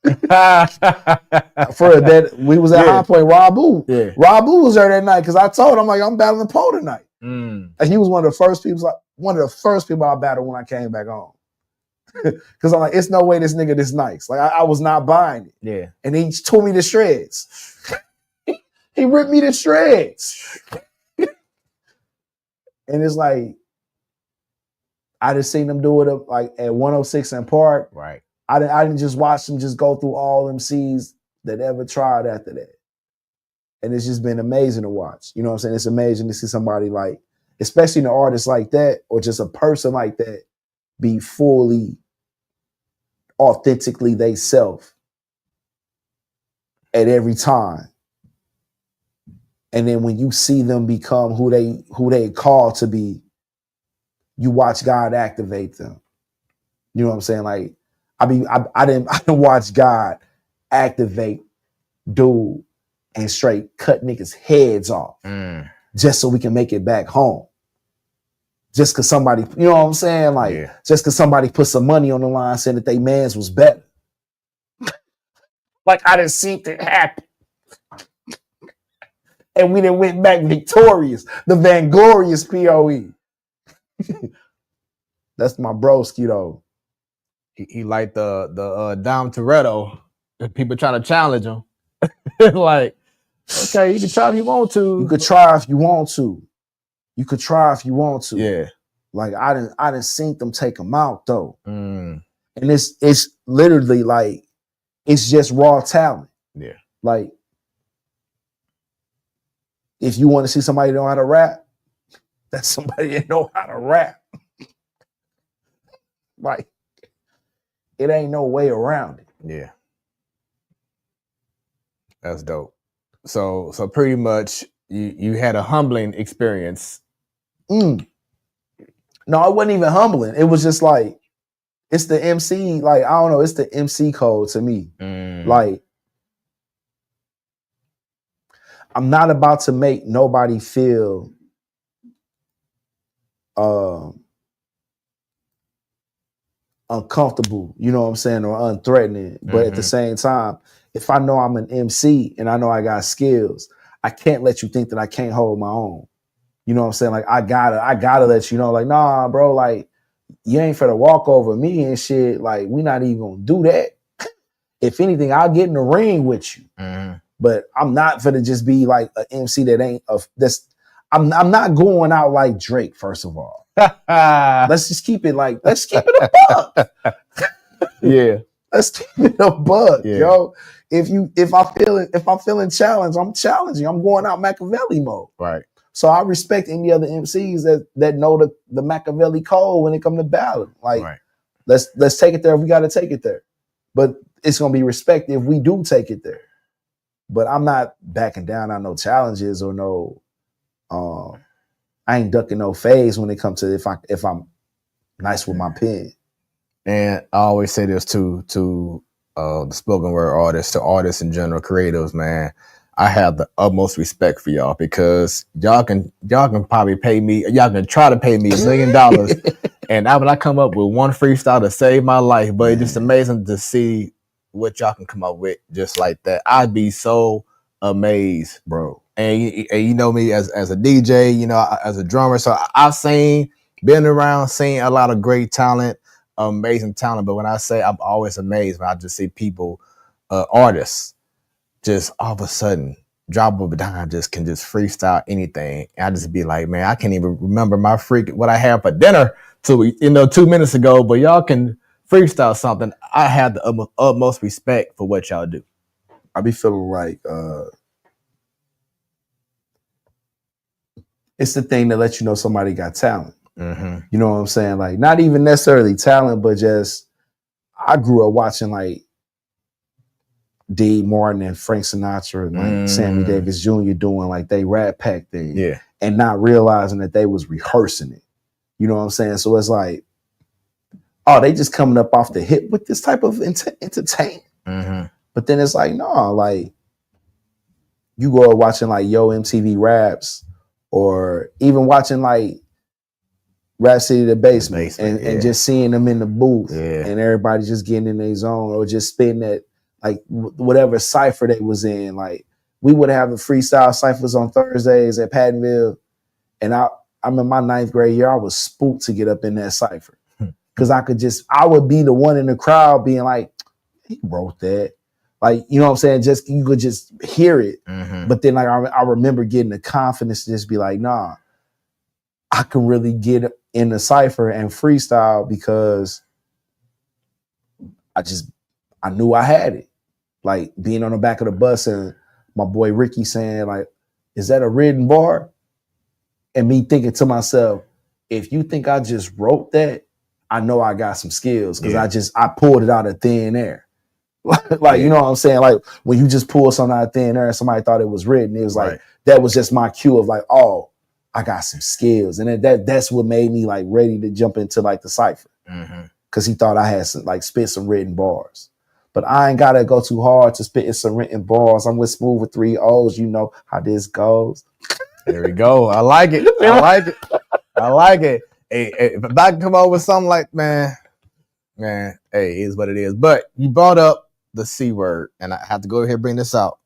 For that, we was at High Point. Rabu. Yeah. Rabu was there that night because I told him, like, I'm battling Poe tonight. And he was one of the first people I battled when I came back home. Because I'm like, it's no way this nigga this nice. Like, I was not buying it. Yeah. And he tore me to shreds. He ripped me to shreds. And it's like, I just seen them do it up like at 106 and Park. Right. I didn't just watch them just go through all MCs that ever tried after that. And it's just been amazing to watch. You know what I'm saying? It's amazing to see somebody like, especially an artist like that, or just a person like that, be fully, authentically they self at every time. And then when you see them become who they call to be, you watch God activate them. You know what I'm saying? Like, I didn't watch God activate dude and straight cut niggas' heads off just so we can make it back home. Just cause somebody, you know what I'm saying? Like, just cause somebody put some money on the line saying that they mans was better. Like, I didn't see it happen. And we then went back victorious, the Vanglorious POE. That's my broski though. He like the Dom Toretto. People trying to challenge him. Like, okay, you can try if you want to. You could try if you want to. You could try if you want to. Yeah. Like I didn't seen them take them out though. Mm. And it's literally like it's just raw talent. Yeah. Like if you want to see somebody know how to rap, that's somebody that know how to rap. Like it ain't no way around it. Yeah. That's dope. So pretty much you had a humbling experience. No, it wasn't even humbling. It was just like it's the MC, like I don't know, it's the MC code to me. Like I'm not about to make nobody feel uncomfortable, you know what I'm saying, or unthreatening. But at the same time, if I know I'm an MC and I know I got skills, I can't let you think that I can't hold my own. You know what I'm saying? Like I gotta let you know, like, nah, bro, like you ain't finna walk over me and shit. Like we not even gonna do that. If anything, I'll get in the ring with you. But I'm not finna just be like an MC that ain't of this. I'm not going out like Drake, first of all. Let's just keep it like, let's keep it a buck. Yeah. Let's keep it a buck, yo. If I'm feeling challenged, I'm challenging. I'm going out Machiavelli mode. Right. So I respect any other MCs that know the Machiavelli code when it comes to battling. Like, let's take it there if we gotta take it there. But it's gonna be respected if we do take it there. But I'm not backing down on no challenges or no I ain't ducking no phase when it comes to if I'm nice with my pen. And I always say this to the spoken word artists, to artists in general, creatives, man. I have the utmost respect for y'all because y'all can probably pay me, y'all can try to pay me $1 million. And when I come up with one freestyle to save my life, but it's just amazing to see what y'all can come up with just like that. I'd be so amazed, bro. And you know me as a DJ, you know, as a drummer. So I've been around, seen a lot of great talent, amazing talent. But when I say I'm always amazed when I just see people, artists, just all of a sudden drop of a dime can just freestyle anything. And I just be like, man, I can't even remember what I had for dinner 2 minutes ago, but y'all can freestyle something. I have the utmost respect for what y'all do. I be feeling like it's the thing that lets you know somebody got talent. You know what I'm saying? Like not even necessarily talent, but just I grew up watching like D. Martin and Frank Sinatra and like Sammy Davis Jr. doing like they Rat Pack thing, and not realizing that they was rehearsing it. You know what I'm saying? So it's like, oh, they just coming up off the hip with this type of entertainment. But then it's like, no, like you go watching like Yo MTV Raps, or even watching like Rap City the Basement, and just seeing them in the booth and everybody just getting in their zone, or just spitting that like whatever cipher they was in. Like we would have the freestyle ciphers on Thursdays at Pattonville, and I remember my 9th grade year, I was spooked to get up in that cipher because I would be the one in the crowd being like, he wrote that. Like, you know what I'm saying? Just you could just hear it. But then like I remember getting the confidence to just be like, nah, I can really get in the cipher and freestyle because I knew I had it. Like being on the back of the bus and my boy Ricky saying like, is that a written bar? And me thinking to myself, if you think I just wrote that, I know I got some skills because I pulled it out of thin air. Like, you know what I'm saying? Like when you just pull something out of thin air and somebody thought it was written, it was like, that was just my cue of like, oh, I got some skills. And that's what made me like ready to jump into like the cipher. Cause he thought I had some like spit some written bars. But I ain't gotta go too hard to spit some written bars. I'm with Smoooth with 3 O's. You know how this goes. There we go. I like it. I like it. I like it. Hey, if I can come up with something like, man, hey, it is what it is. But you brought up the C word, and I have to go ahead and bring this out.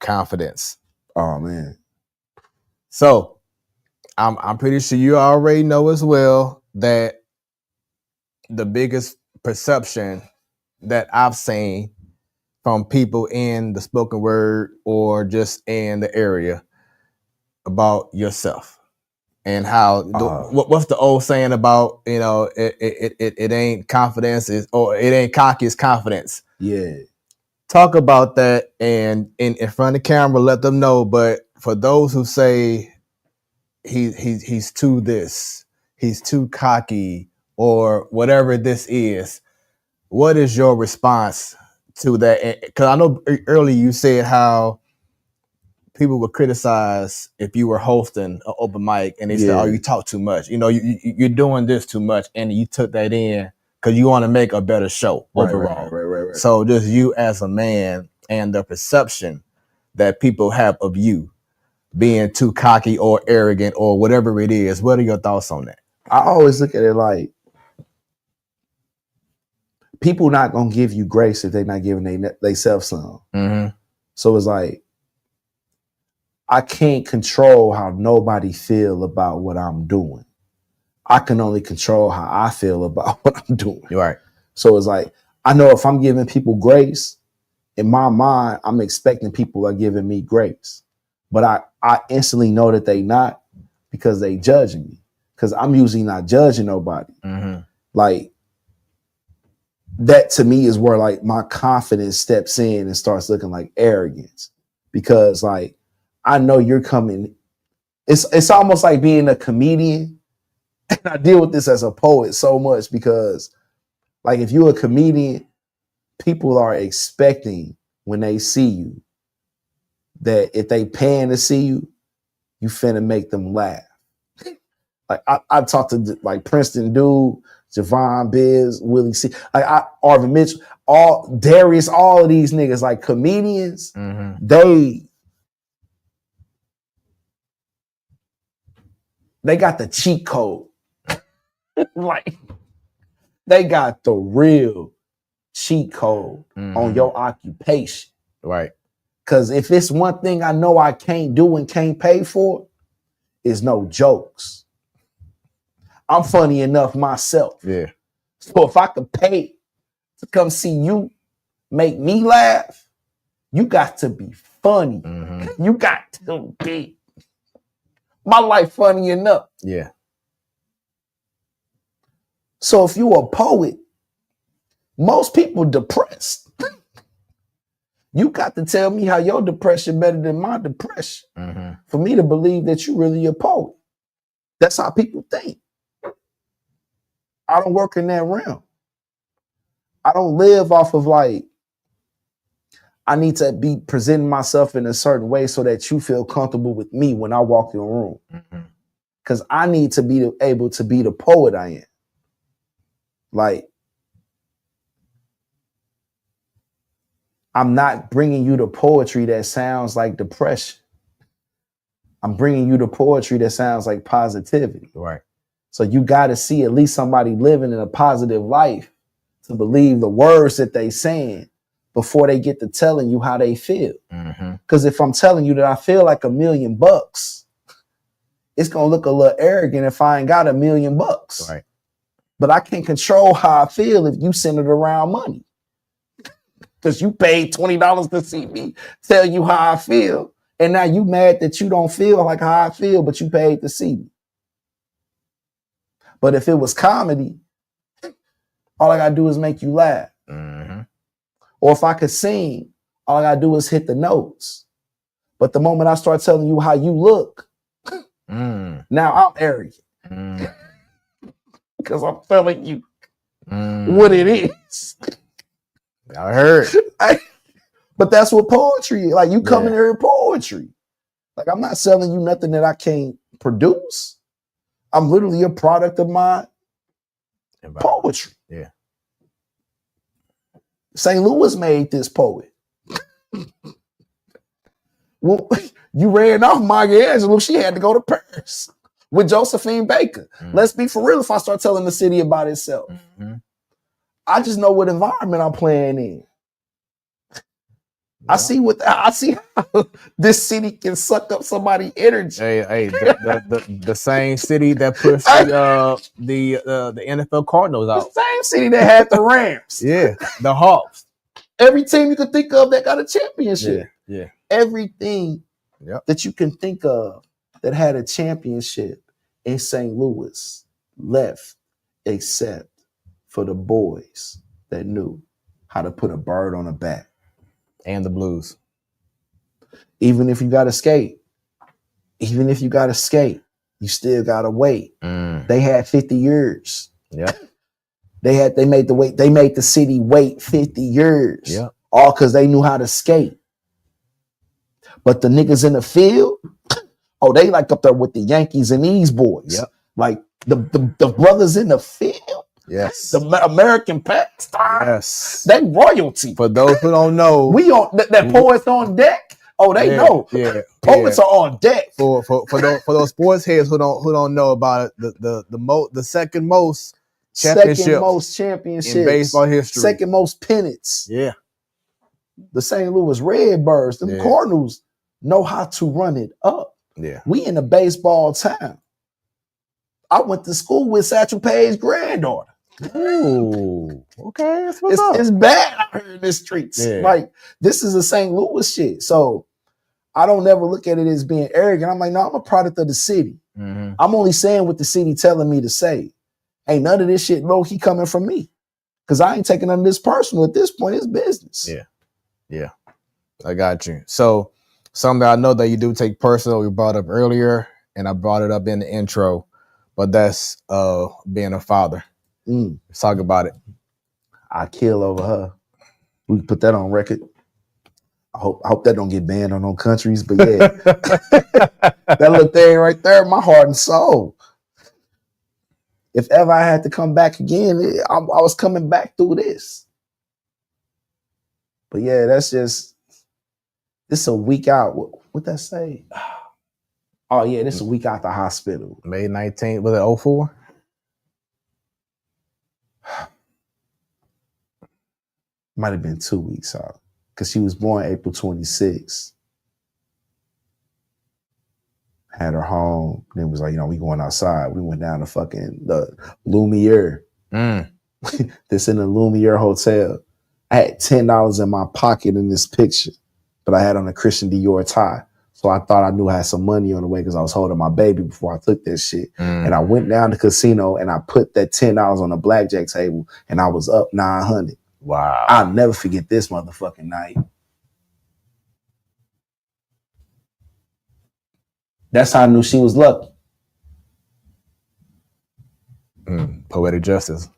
Confidence. Oh man. So I'm pretty sure you already know as well that the biggest perception that I've seen from people in the spoken word or just in the area about yourself and how what's the old saying about, you know, it ain't confidence or it ain't cocky, it's confidence. Yeah. Talk about that and in front of the camera, let them know. But for those who say he's too this, he's too cocky, or whatever this is, what is your response to that? Because I know earlier you said how people would criticize if you were hosting an open mic and they said, "Oh, you talk too much. You know, you're doing this too much," and you took that in because you want to make a better show overall. Right. So just you as a man and the perception that people have of you being too cocky or arrogant or whatever it is. What are your thoughts on that? I always look at it like people not gonna give you grace if they're not giving they self some. Mm-hmm. So it's like I can't control how nobody feel about what I'm doing. I can only control how I feel about what I'm doing. Right. So it's like I know if I'm giving people grace, in my mind, I'm expecting people are giving me grace. But I instantly know that they not because they judging me. Because I'm usually not judging nobody. Mm-hmm. Like that to me is where like my confidence steps in and starts looking like arrogance. Because like I know you're coming. It's almost like being a comedian. And I deal with this as a poet so much because like if you're a comedian, people are expecting when they see you that if they paying to see you, you finna make them laugh. Like I talked to like Princeton Dude, Javon Biz, Willie C, like Arvin Mitchell, all Darius, all of these niggas like comedians. Mm-hmm. They got the cheat code. Like they got the real cheat code on your occupation. Right. Because if it's one thing I know I can't do and can't pay for, is no jokes. I'm funny enough myself. Yeah. So if I could pay to come see you make me laugh, you got to be funny. Mm-hmm. You got to be my life funny enough. Yeah. So if you a poet, most people depressed. You got to tell me how your depression better than my depression for me to believe that you really a poet. That's how people think. I don't work in that realm. I don't live off of like, I need to be presenting myself in a certain way so that you feel comfortable with me when I walk in a room. Because I need to be able to be the poet I am. Like, I'm not bringing you the poetry that sounds like depression. I'm bringing you the poetry that sounds like positivity. Right. So you got to see at least somebody living in a positive life to believe the words that they saying before they get to telling you how they feel. Because if I'm telling you that I feel like $1 million, it's going to look a little arrogant if I ain't got $1 million. Right. But I can't control how I feel if you send it around money. Because you paid $20 to see me tell you how I feel. And now you mad that you don't feel like how I feel, but you paid to see me. But if it was comedy, all I got to do is make you laugh. Or if I could sing, all I got to do is hit the notes. But the moment I start telling you how you look, now I'm arrogant. Because I'm telling you what it is. I heard. But that's what poetry is. Like you come in here with poetry. Like I'm not selling you nothing that I can't produce. I'm literally a product of my poetry. Yeah. St. Louis made this poet. Well, you ran off Maya Angelou. She had to go to Paris with Josephine Baker. Let's be for real if I start telling the city about itself. I just know what environment I'm playing in. I see how this city can suck up somebody's energy. Hey, the same city that pushed the NFL Cardinals out. The same city that had the Rams. Yeah, the Hawks. Every team you can think of that got a championship. Yeah. Everything that you can think of that had a championship in St. Louis left except for the boys that knew how to put a bird on a bat. And the blues. Even if you got to skate, you still got to wait. They had 50 years. Yeah. They made the city wait 50 years. Yeah. All because they knew how to skate. But the niggas in the field, they like up there with the Yankees and these boys. Yep. Like the brothers in the field. Yes. The American past. Yes. They royalty. For those who don't know, we on that poets on deck. They know. Yeah. Poets are on deck. For those sports heads who don't know about it, the second most championships in baseball history. Second most pennants. Yeah. The St. Louis Redbirds, them Cardinals know how to run it up. Yeah. We in a baseball town. I went to school with Satchel Page's granddaughter. Ooh, okay. That's what's up. It's bad out here in the streets. Yeah. Like, this is a St. Louis shit. So I don't never look at it as being arrogant. I'm like, no, I'm a product of the city. Mm-hmm. I'm only saying what the city telling me to say. Ain't none of this shit low-key coming from me. Because I ain't taking none of this personal. At this point, it's business. Yeah. Yeah. I got you. So something I know that you do take personal, we brought up earlier, and I brought it up in the intro, but that's being a father. Let's talk about it. I kill over her. We can put that on record. I hope that don't get banned on no countries, but yeah. That little thing right there, my heart and soul. If ever I had to come back again, I was coming back through this. But yeah, this a week out. What that say? Oh yeah, this is a week out the hospital. May 19th, was it 04? Might have been 2 weeks out. Because she was born April 26th. Had her home. Then was like, we going outside. We went down to the Lumiere. This in the Lumiere Hotel. I had $10 in my pocket in this picture, but I had on a Christian Dior tie. So I thought I knew I had some money on the way because I was holding my baby before I took that shit. And I went down to the casino and I put that $10 on the blackjack table and I was up 900. Wow. I'll never forget this motherfucking night. That's how I knew she was lucky. Poetic justice.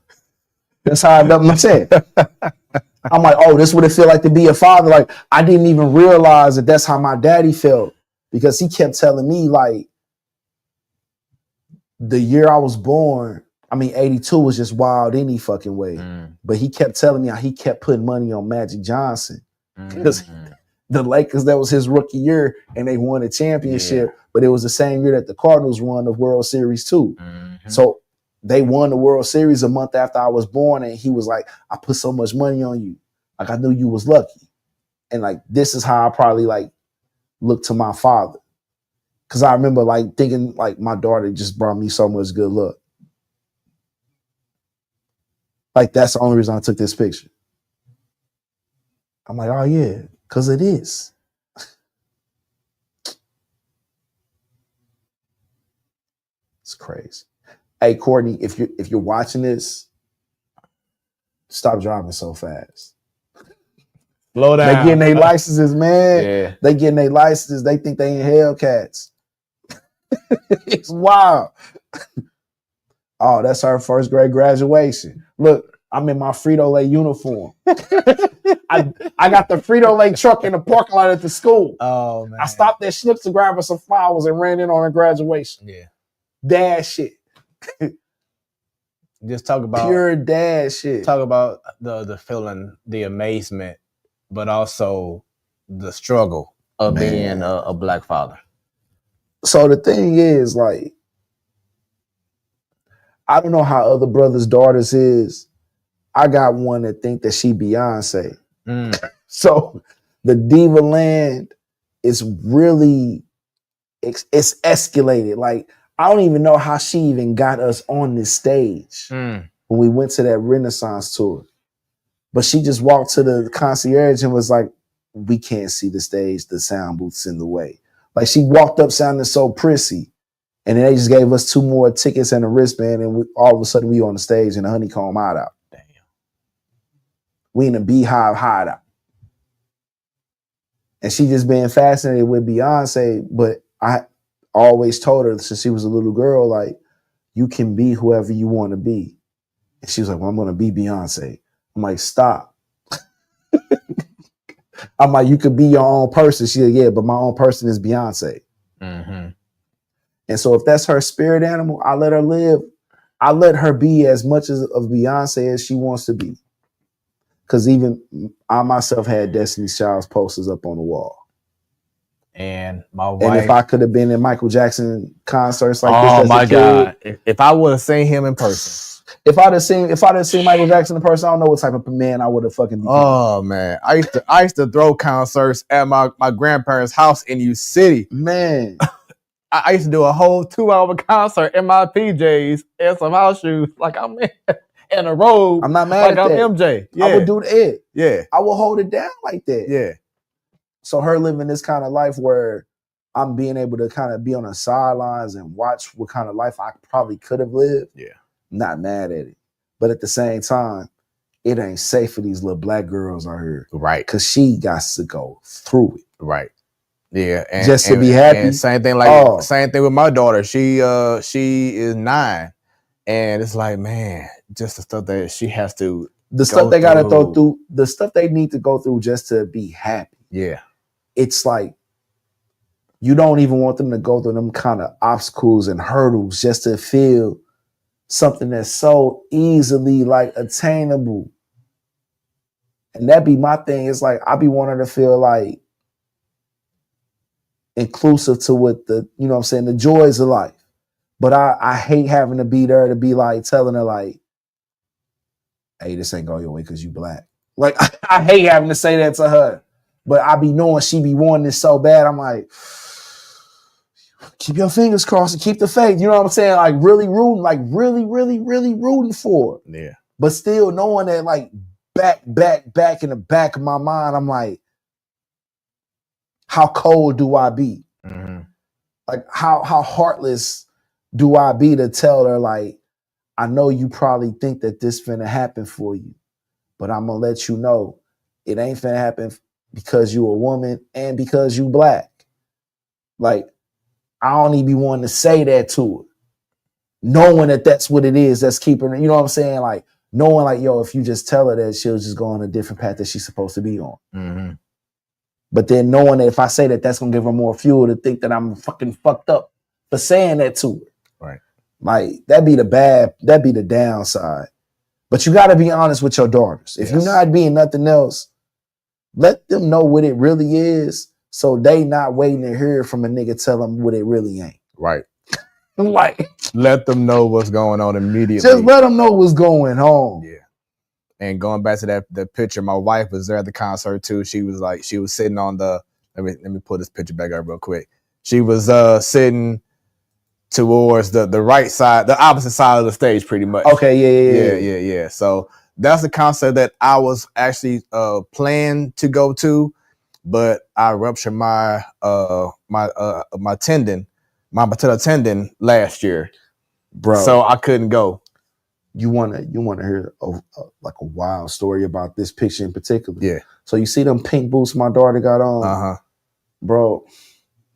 That's how I dumped my head. I'm like, this what it feel like to be a father. Like, I didn't even realize that that's how my daddy felt because he kept telling me, like, the year I was born, 82 was just wild any fucking way. But he kept telling me how he kept putting money on Magic Johnson because the Lakers, that was his rookie year and they won a championship, but it was the same year that the Cardinals won the World Series too. So they won the World Series a month after I was born, and he was like, I put so much money on you. Like, I knew you was lucky. And like, this is how I probably like look to my father. Cause I remember like thinking like my daughter just brought me so much good luck. Like, that's the only reason I took this picture. I'm like, oh yeah, cause it is. It's crazy. Hey, Courtney, if you're watching this, stop driving so fast. Slow down. They getting their licenses, man. Yeah. They getting their licenses. They think they ain't Hellcats. It's wild. Oh, that's our first grade graduation. Look, I'm in my Frito-Lay uniform. I got the Frito-Lay truck in the parking lot at the school. Oh, man. I stopped at Schnucks to grab her some flowers and ran in on her graduation. Yeah. Dad shit. Just talk about pure dad shit. Talk about the feeling, the amazement, but also the struggle of being a black father. So the thing is, like, I don't know how other brothers' daughters is. I got one that think that she Beyonce. So the diva land is really, it's escalated. Like, I don't even know how she even got us on this stage when we went to that Renaissance tour. But she just walked to the concierge and was like, we can't see the stage, the sound booth's in the way. Like, she walked up sounding so prissy. And then they just gave us 2 more tickets and a wristband, and all of a sudden we on the stage in a honeycomb hideout. Damn. We in a beehive hideout. And she just been fascinated with Beyonce, but I always told her since she was a little girl, like, you can be whoever you want to be. And she was like, well, I'm going to be Beyonce. I'm like, stop. I'm like, you could be your own person. She said, yeah, but my own person is Beyonce. Mm-hmm. And so if that's her spirit animal, I let her live. I let her be as much of Beyonce as she wants to be. Because even I myself had Destiny's Child's posters up on the wall. And my wife. And if I could have been in Michael Jackson concerts like this, as a kid, God! If I would have seen him in person, if I'd have seen Michael Jackson in person, I don't know what type of man I would have fucking become. Oh man, I used to throw concerts at my grandparents' house in U City. Man, I used to do a whole 2-hour concert in my PJs and some house shoes, like I'm in a robe. I'm not mad like at I'm that. MJ. Yeah. I would do it. Yeah, I will hold it down like that. Yeah. So her living this kind of life where I'm being able to kind of be on the sidelines and watch what kind of life I probably could have lived. Yeah, not mad at it, but at the same time, it ain't safe for these little black girls out here, right? Because she got to go through it, right? Yeah, and, just to be happy. And same thing with my daughter. She is 9, and it's like, man, just the stuff that she has to, the stuff they got to go through, the stuff they need to go through just to be happy. Yeah, it's like you don't even want them to go through them kind of obstacles and hurdles just to feel something that's so easily like attainable. And that be my thing. It's like I be wanting to feel like inclusive to what the, you know what I'm saying, the joys of life. But I hate having to be there to be like telling her like, hey, this ain't going your way because you black. Like I hate having to say that to her. But I be knowing she be wanting this so bad. I'm like, keep your fingers crossed and keep the faith. You know what I'm saying? Like really rooting, like really, really, really rooting for her. Yeah. But still knowing that like back in the back of my mind, I'm like, how cold do I be? Mm-hmm. Like how heartless do I be to tell her like, I know you probably think that this finna happen for you, but I'm gonna let you know it ain't finna happen because you a woman and because you black. Like, I don't even be wanting to say that to her. Knowing that that's what it is that's keeping her, you know what I'm saying? Like, knowing like, yo, if you just tell her that, she'll just go on a different path that she's supposed to be on. Mm-hmm. But then knowing that if I say that, that's going to give her more fuel to think that I'm fucking fucked up for saying that to her. Right. Like, that'd be the downside. But you got to be honest with your daughters. If you're not being nothing else, let them know what it really is so they not waiting to hear from a nigga tell them what it really ain't. Right. Like, let them know what's going on immediately. Just let them know what's going on. Yeah. And going back to that picture, my wife was there at the concert too. She was sitting on the, let me pull this picture back up real quick. She was sitting towards the right side, the opposite side of the stage pretty much. Okay, yeah. So that's the concert that I was actually planned to go to, but I ruptured my tendon, my patella tendon last year, bro. So I couldn't go. You wanna hear like a wild story about this picture in particular? Yeah. So you see them pink boots my daughter got on, bro.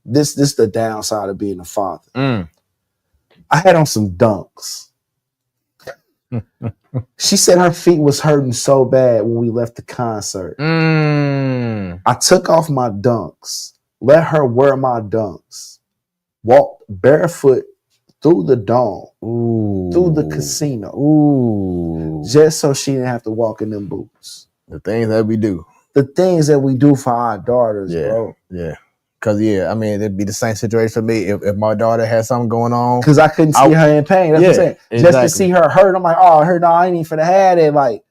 This the downside of being a father. I had on some dunks. She said her feet was hurting so bad when we left the concert. I took off my dunks, let her wear my dunks, walked barefoot through the dome, through the casino, just so she didn't have to walk in them boots. The things that we do. The things that we do for our daughters, bro. Yeah. Because, I mean, it'd be the same situation for me if my daughter had something going on. Because I couldn't see her in pain. That's what I'm saying. Exactly. Just to see her hurt, I'm like, oh, her, no, I ain't even finna have it. Like,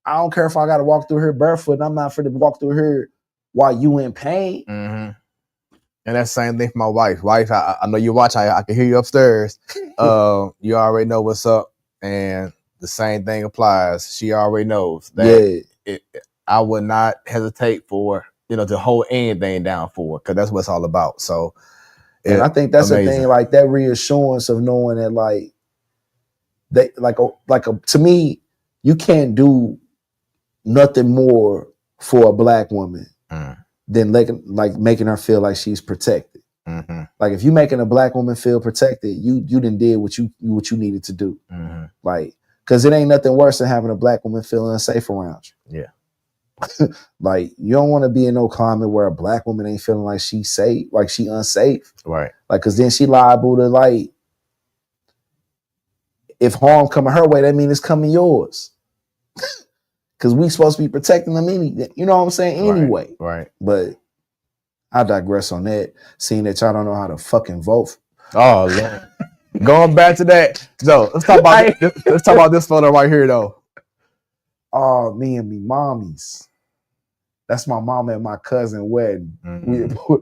I don't care if I got to walk through here barefoot. I'm not finna walk through here while you in pain. Mm-hmm. And that's the same thing for my wife. Wife, I know you watch. I can hear you upstairs. You already know what's up. And the same thing applies. She already knows that I would not hesitate for, to hold anything down for her, because that's what it's all about. So, And I think that's the thing, like that reassurance of knowing that, like, they to me, you can't do nothing more for a black woman than like making her feel like she's protected. Mm-hmm. Like if you making a black woman feel protected, you done did what you needed to do. Mm-hmm. Like, because it ain't nothing worse than having a black woman feel unsafe around you. Yeah. Like, you don't want to be in no climate where a black woman ain't feeling like she's safe, like she unsafe. Right. Like, because then she liable to, like, if harm coming her way, that means it's coming yours. Because we supposed to be protecting them you know what I'm saying? Anyway. Right. But I digress on that, seeing that y'all don't know how to fucking vote. Oh, Lord. Going back to that. So let's talk about this photo right here, though. Oh, me and me mommies. That's my mom and my cousin wedding. Mm-hmm.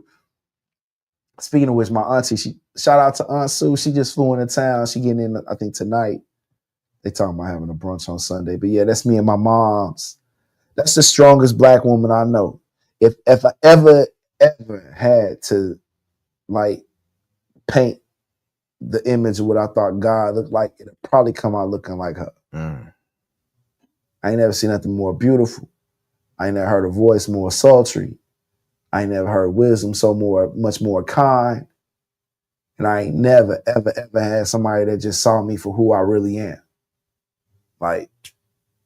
Speaking of which, my auntie, shout out to Aunt Sue. She just flew into town. She getting in, I think, tonight. They talking about having a brunch on Sunday. But yeah, that's me and my mom's. That's the strongest black woman I know. If I ever had to, like, paint the image of what I thought God looked like, it'd probably come out looking like her. Mm. I ain't never seen nothing more beautiful. I ain't never heard a voice more sultry. I ain't never heard wisdom much more kind. And I ain't never, ever, ever had somebody that just saw me for who I really am. Like,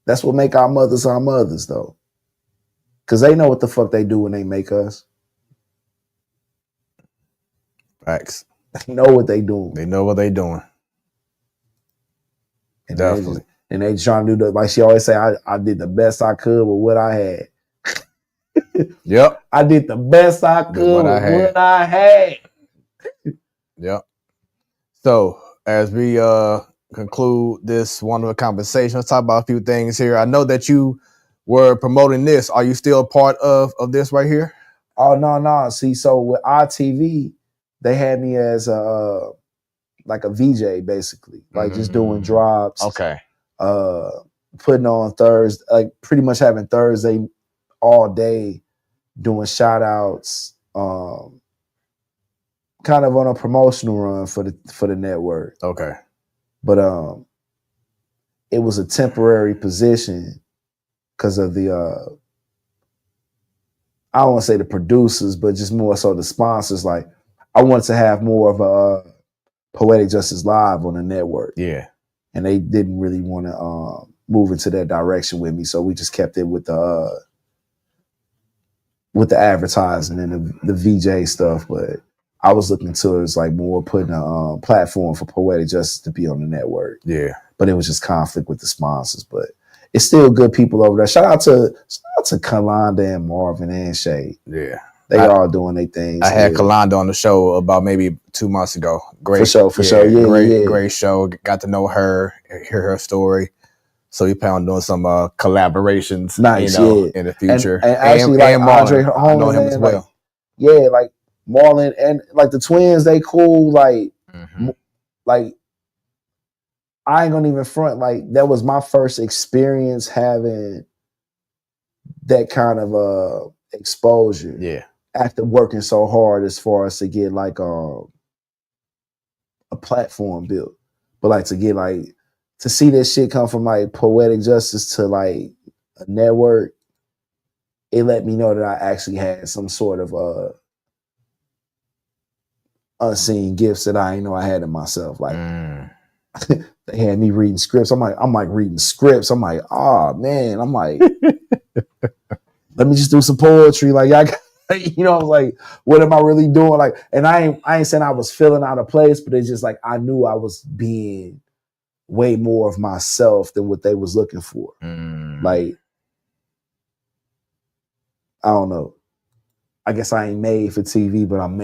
that's what make our mothers, though. Because they know what the fuck they do when they make us. Facts. They know what they doing. They know what they doing. And definitely. They trying to do like she always say, I did the best I could with what I had. Yep. I did the best I could with what I had. Yep. So as we conclude this wonderful conversation, let's talk about a few things here. I know that you were promoting this. Are you still a part of this right here? Oh, no. See, so with ITV, they had me as a VJ, basically. Like, just doing drops. Okay. Putting on Thursday, like pretty much having Thursday all day, doing shout outs, kind of on a promotional run for the network. Okay. But it was a temporary position because of the I don't want to say the producers, but just more so the sponsors. Like, I wanted to have more of a Poetic Justice Live on the network. Yeah. And they didn't really want to move into that direction with me. So we just kept it with the advertising and the VJ stuff. But I was looking towards like more putting a platform for Poetic Justice to be on the network. Yeah. But it was just conflict with the sponsors. But it's still good people over there. Shout out to Kalanda and Marvin and Shay. Yeah. They all doing their things. I had Kalanda on the show about maybe 2 months ago. Great. For sure. Yeah, great show. Got to know her, hear her story. So we plan on doing some collaborations, in the future. And actually, like Andre Holman, I know him as well. Like, like Marlon and like the twins, they cool. Like, like I ain't gonna even front. Like, that was my first experience having that kind of exposure. Yeah. After working so hard as far as to get like a platform built, but like to get like to see this shit come from like Poetic Justice to like a network, it let me know that I actually had some sort of unseen gifts that I didn't know I had in myself. Like they had me reading scripts. I'm like reading scripts. I'm like, oh man. I'm like, let me just do some poetry. Like, you know, I was like, what am I really doing? Like, and I ain't saying I was feeling out of place, but it's just like I knew I was being way more of myself than what they was looking for. Like, I don't know. I guess I ain't made for TV, but I'm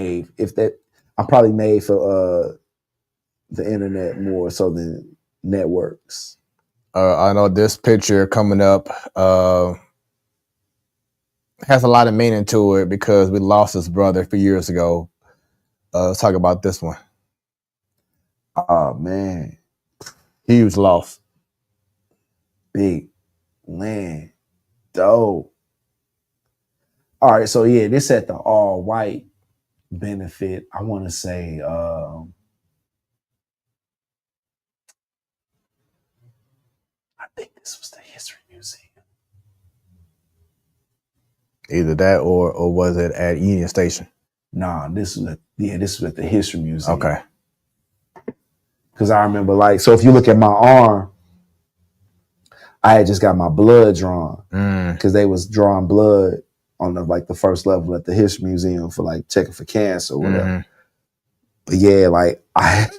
probably made for the internet more so than networks. I know this picture coming up has a lot of meaning to it because we lost his brother a few years ago. Let's talk about this one. Oh man. Huge loss. Big man. Dope. All right, so yeah, this at the all white benefit. I want to say I think this was the History Museum. Either that or was it at Union Station? Nah, this was at the History Museum. Okay. Because I remember, like, so if you look at my arm, I had just got my blood drawn because they was drawing blood on the first level at the History Museum for like checking for cancer or whatever. But yeah, like I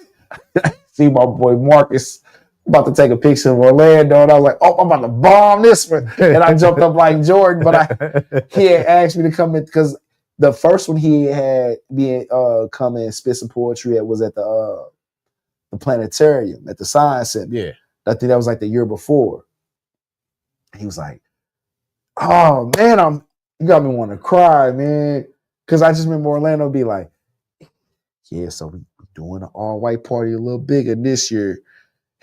see my boy Marcus about to take a picture of Orlando, and I was like, "Oh, I'm about to bomb this one!" And I jumped up like Jordan, but he had asked me to come in because the first one he had me come in and spit some poetry at was at the planetarium at the Science Center. Yeah, I think that was like the year before. He was like, "Oh man, you got me want to cry, man," because I just remember Orlando be like, "Yeah, so we doing an all-white party a little bigger this year,"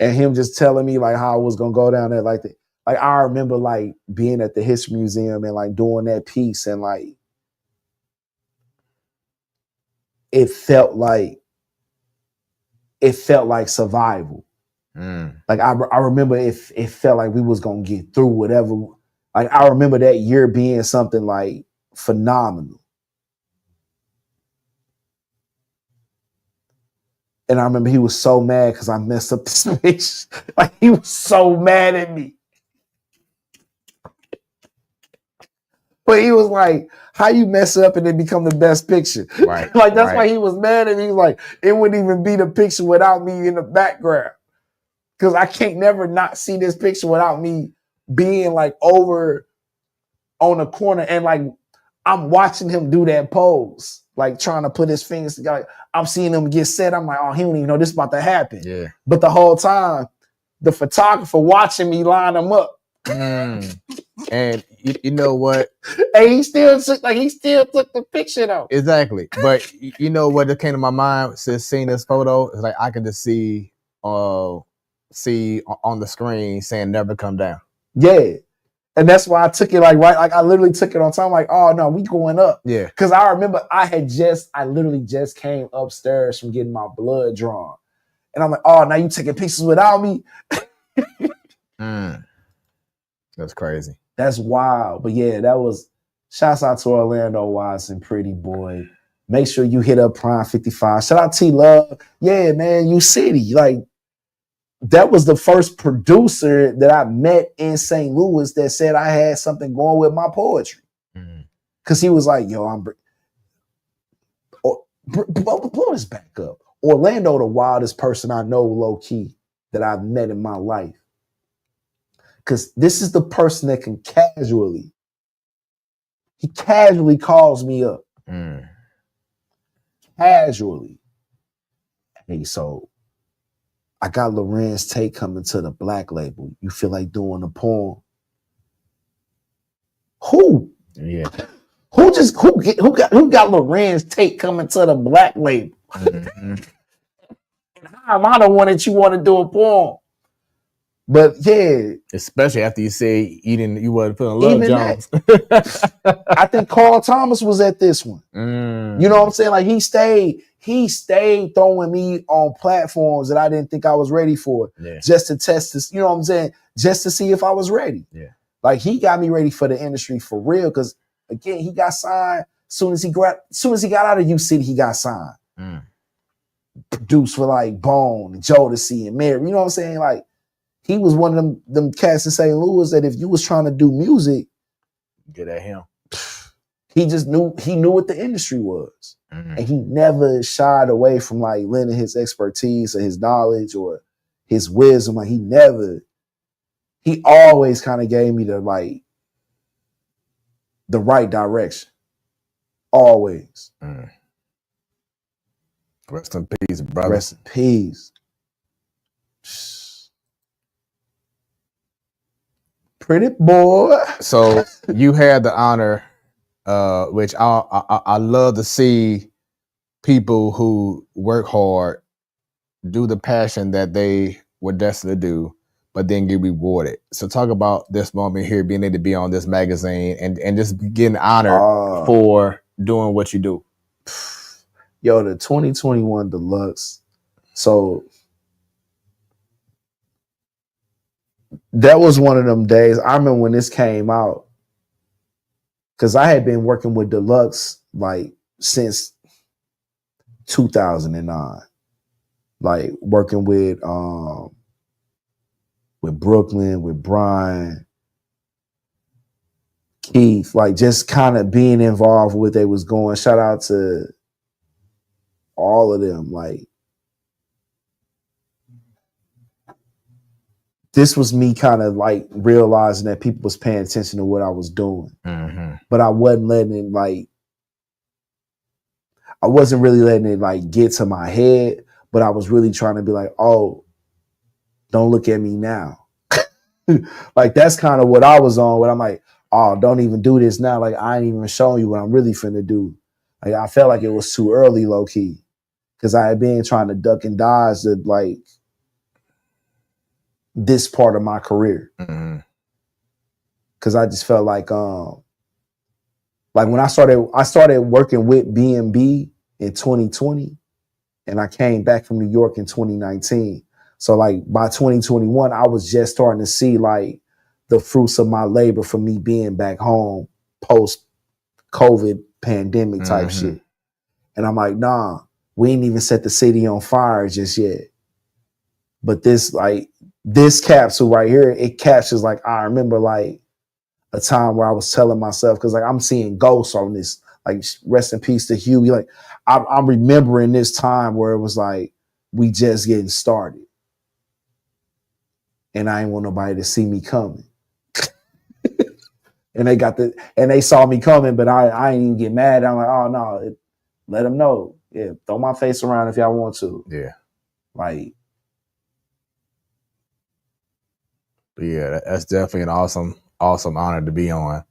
and him just telling me like how I was gonna go down there like that. Like I remember like being at the History Museum and like doing that piece and like it felt like survival. Like I remember it felt like we was gonna get through whatever. Like I remember that year being something like phenomenal. And I remember he was so mad because I messed up this pitch. Like he was so mad at me. But he was like, "How you mess up and it become the best picture?" Right. Like that's why he was mad at me. He was like, "It wouldn't even be the picture without me in the background." Because I can't never not see this picture without me being like over on the corner and like I'm watching him do that pose, like trying to put his fingers together. Like, I'm seeing him get set. I'm like, "Oh, he don't even know this is about to happen." Yeah. But the whole time, the photographer watching me line him up. And you know what? And he still took the picture though. Exactly. But you know what that came to my mind since seeing this photo is like I can just see on the screen saying "never come down." Yeah. And that's why I took it like right, like I literally took it on time, like, "Oh no, we going up." Yeah. Because I remember I literally just came upstairs from getting my blood drawn. And I'm like, "Oh, now you taking pictures without me?" That's crazy. That's wild. But yeah, that was shouts out to Orlando Watson, pretty boy. Make sure you hit up Prime 55. Shout out T Love. Yeah, man, you city. Like that was the first producer that I met in St. Louis that said I had something going with my poetry. Because he was like, "Yo, blow this back up." Orlando, the wildest person I know, low key, that I've met in my life. Because this is the person that can casually calls me up. Casually. Hey, so I got Lorenz Tate coming to the Black label. You feel like doing a poem? Who? Yeah. Who got Lorenz Tate coming to the Black label? And how am I the one that you want to do a poem? But yeah, especially after you say you wasn't feeling Love Jones. I think Carl Thomas was at this one. You know what I'm saying? Like he stayed throwing me on platforms that I didn't think I was ready for, just to test this. You know what I'm saying? Just to see if I was ready. Yeah, like he got me ready for the industry for real. Because again, he got signed soon as he got out of U City. He got signed, produced for like Bone, Jodeci, and Mary. You know what I'm saying? Like. He was one of them cats in St. Louis that if you was trying to do music, get at him. He just knew what the industry was. And he never shied away from like lending his expertise or his knowledge or his wisdom. Like he always kind of gave me the right direction. Always. Rest in peace, brother. Rest in peace. Pretty boy. So you had the honor, which I love to see people who work hard do the passion that they were destined to do, but then get rewarded. So talk about this moment here, being able to be on this magazine and just getting honored for doing what you do. Yo, the 2021 Deluxe. So that was one of them days. I remember when this came out, because I had been working with Deluxe like since 2009. Like working with Brooklyn, with Brian, Keith, like just kind of being involved with what they was going. Shout out to all of them. Like this was me kind of like realizing that people was paying attention to what I was doing. Mm-hmm. But I wasn't letting it like, I wasn't really letting it like get to my head, but I was really trying to be like, oh, don't look at me now. Like that's kind of what I was on, when I'm like, oh, don't even do this now. Like I ain't even showing you what I'm really finna do. Like I felt like it was too early, low key. Cause I had been trying to duck and dodge the like this part of my career. Mm-hmm. Cause I just felt like when I started working with B&B in 2020, and I came back from New York in 2019. So like by 2021, I was just starting to see like the fruits of my labor for me being back home post COVID pandemic type shit. And I'm like, nah, we ain't even set the city on fire just yet. But this capsule right here, it captures like, I remember like a time where I was telling myself, because like I'm seeing ghosts on this, like rest in peace to Huey. Like I'm remembering this time where it was like we just getting started, and I ain't want nobody to see me coming. And they saw me coming, but I ain't even get mad. I'm like, oh no, let them know. Yeah, throw my face around if y'all want to. Yeah, like. Yeah, that's definitely an awesome honor to be on.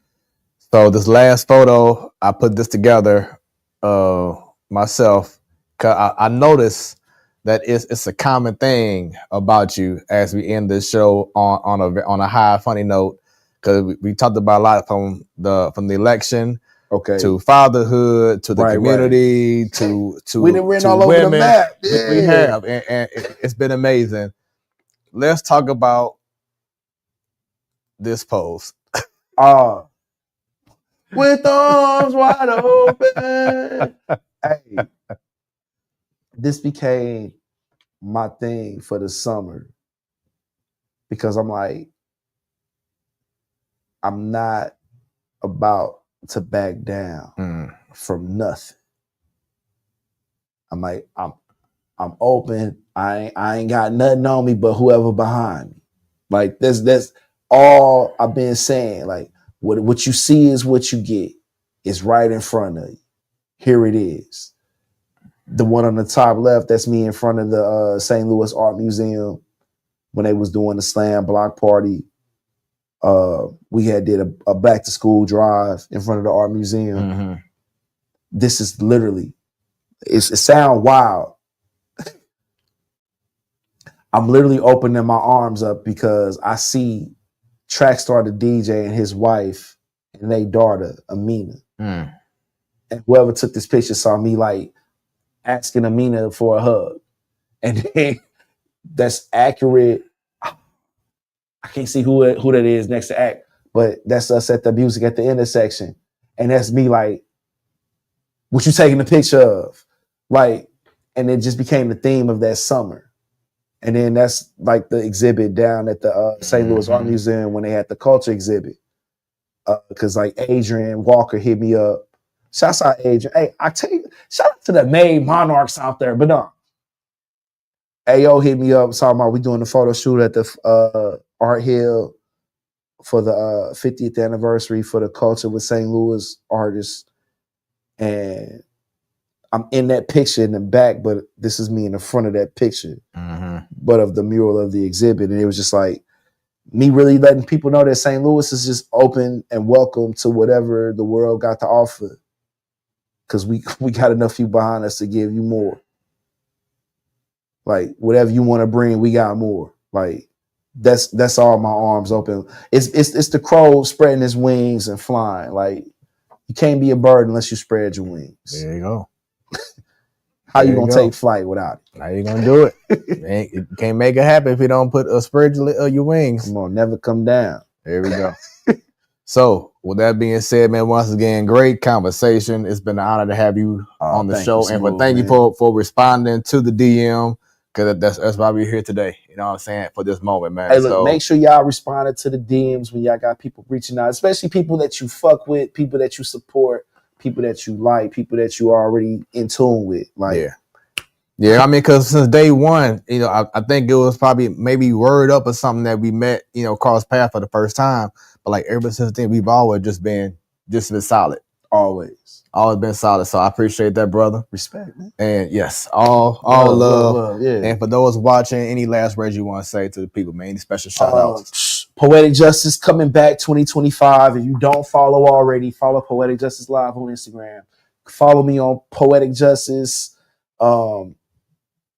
So this last photo, I put this together myself, because I noticed that it's a common thing about you as we end this show on a high funny note, because we talked about a lot from the election, to fatherhood, to the community, right. to we done ran all women. over the map. Yeah. We have, and it's been amazing. Let's talk about this pose. With arms wide open. Hey, this became my thing for the summer, because I'm like, I'm not about to back down from nothing. I'm like, I'm open. I ain't got nothing on me but whoever behind me. Like that's all I've been saying. Like what you see is what you get. It's right in front of you. Here it is. The one on the top left, that's me in front of the St. Louis Art Museum when they was doing the slam block party. We had did a back to school drive in front of the art museum. This is literally, it sound wild. I'm literally opening my arms up because I see Trackstar the DJ and his wife and their daughter, Amina. And whoever took this picture saw me like asking Amina for a hug. And then that's accurate. I can't see who that is next to Act, but that's us at the music at the intersection. And that's me like, what you taking a picture of? Like, and it just became the theme of that summer. And then that's like the exhibit down at the St. Louis Art Museum when they had the culture exhibit. Because like Adrian Walker hit me up. Shouts out Adrian. Hey, I tell you, shout out to the Made Monarchs out there. But no. AO hit me up talking about we doing the photo shoot at the Art Hill for the 50th anniversary for the culture with St. Louis artists. And I'm in that picture in the back, but this is me in the front of that picture, but of the mural of the exhibit. And it was just like me really letting people know that St. Louis is just open and welcome to whatever the world got to offer. Because we got enough people behind us to give you more. Like whatever you want to bring, we got more. Like that's all my arms open. It's the crow spreading his wings and flying. Like you can't be a bird unless you spread your wings. There you go. How you gonna take flight without it? How you gonna do it? You can't make it happen if you don't put a spread your wings. Come on, never come down. There we go. So, with that being said, man, once again, great conversation. It's been an honor to have you on the show, and thank you for responding to the DM, because that's why we're here today. You know what I'm saying, for this moment, man. Hey, look, make sure y'all responded to the DMs when y'all got people reaching out, especially people that you fuck with, people that you support, people that you like, people that you already in tune with. Like, yeah. I mean, because since day one, you know, I think it was probably maybe word up or something that we met, you know, cross path for the first time. But like ever since then, we've always just been solid. Always been solid. So I appreciate that, brother. Respect, man. And yes, all love. Yeah. And for those watching, any last words you want to say to the people, man? Any special shout outs? Poetic Justice coming back 2025. If you don't follow already, follow Poetic Justice Live on Instagram. Follow me on Poetic Justice.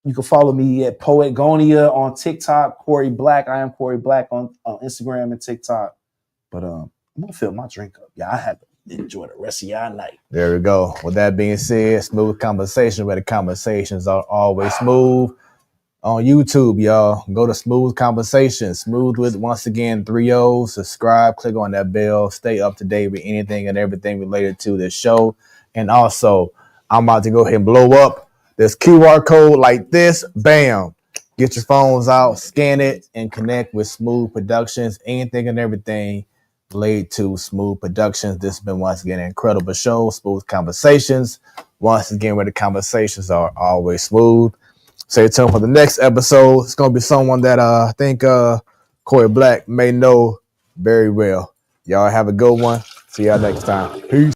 You can follow me at Poetgonia on TikTok. Corey Black. I am Corey Black on Instagram and TikTok. But I'm gonna fill my drink up. Yeah, I have to enjoy the rest of y'all night. There we go. With that being said, Smooth Conversations, where the conversations are always smooth. On YouTube, y'all, go to Smoooth Conversations. Smooth with, once again, 3 O's. Subscribe, click on that bell. Stay up to date with anything and everything related to this show. And also, I'm about to go ahead and blow up this QR code like this. Bam. Get your phones out, scan it, and connect with Smoooth Productions. Anything and everything related to Smoooth Productions. This has been, once again, an incredible show. Smoooth Conversations. Once again, where the conversations are always smooth. Stay tuned for the next episode. It's going to be someone that I think Corey Black may know very well. Y'all have a good one. See y'all next time. Peace.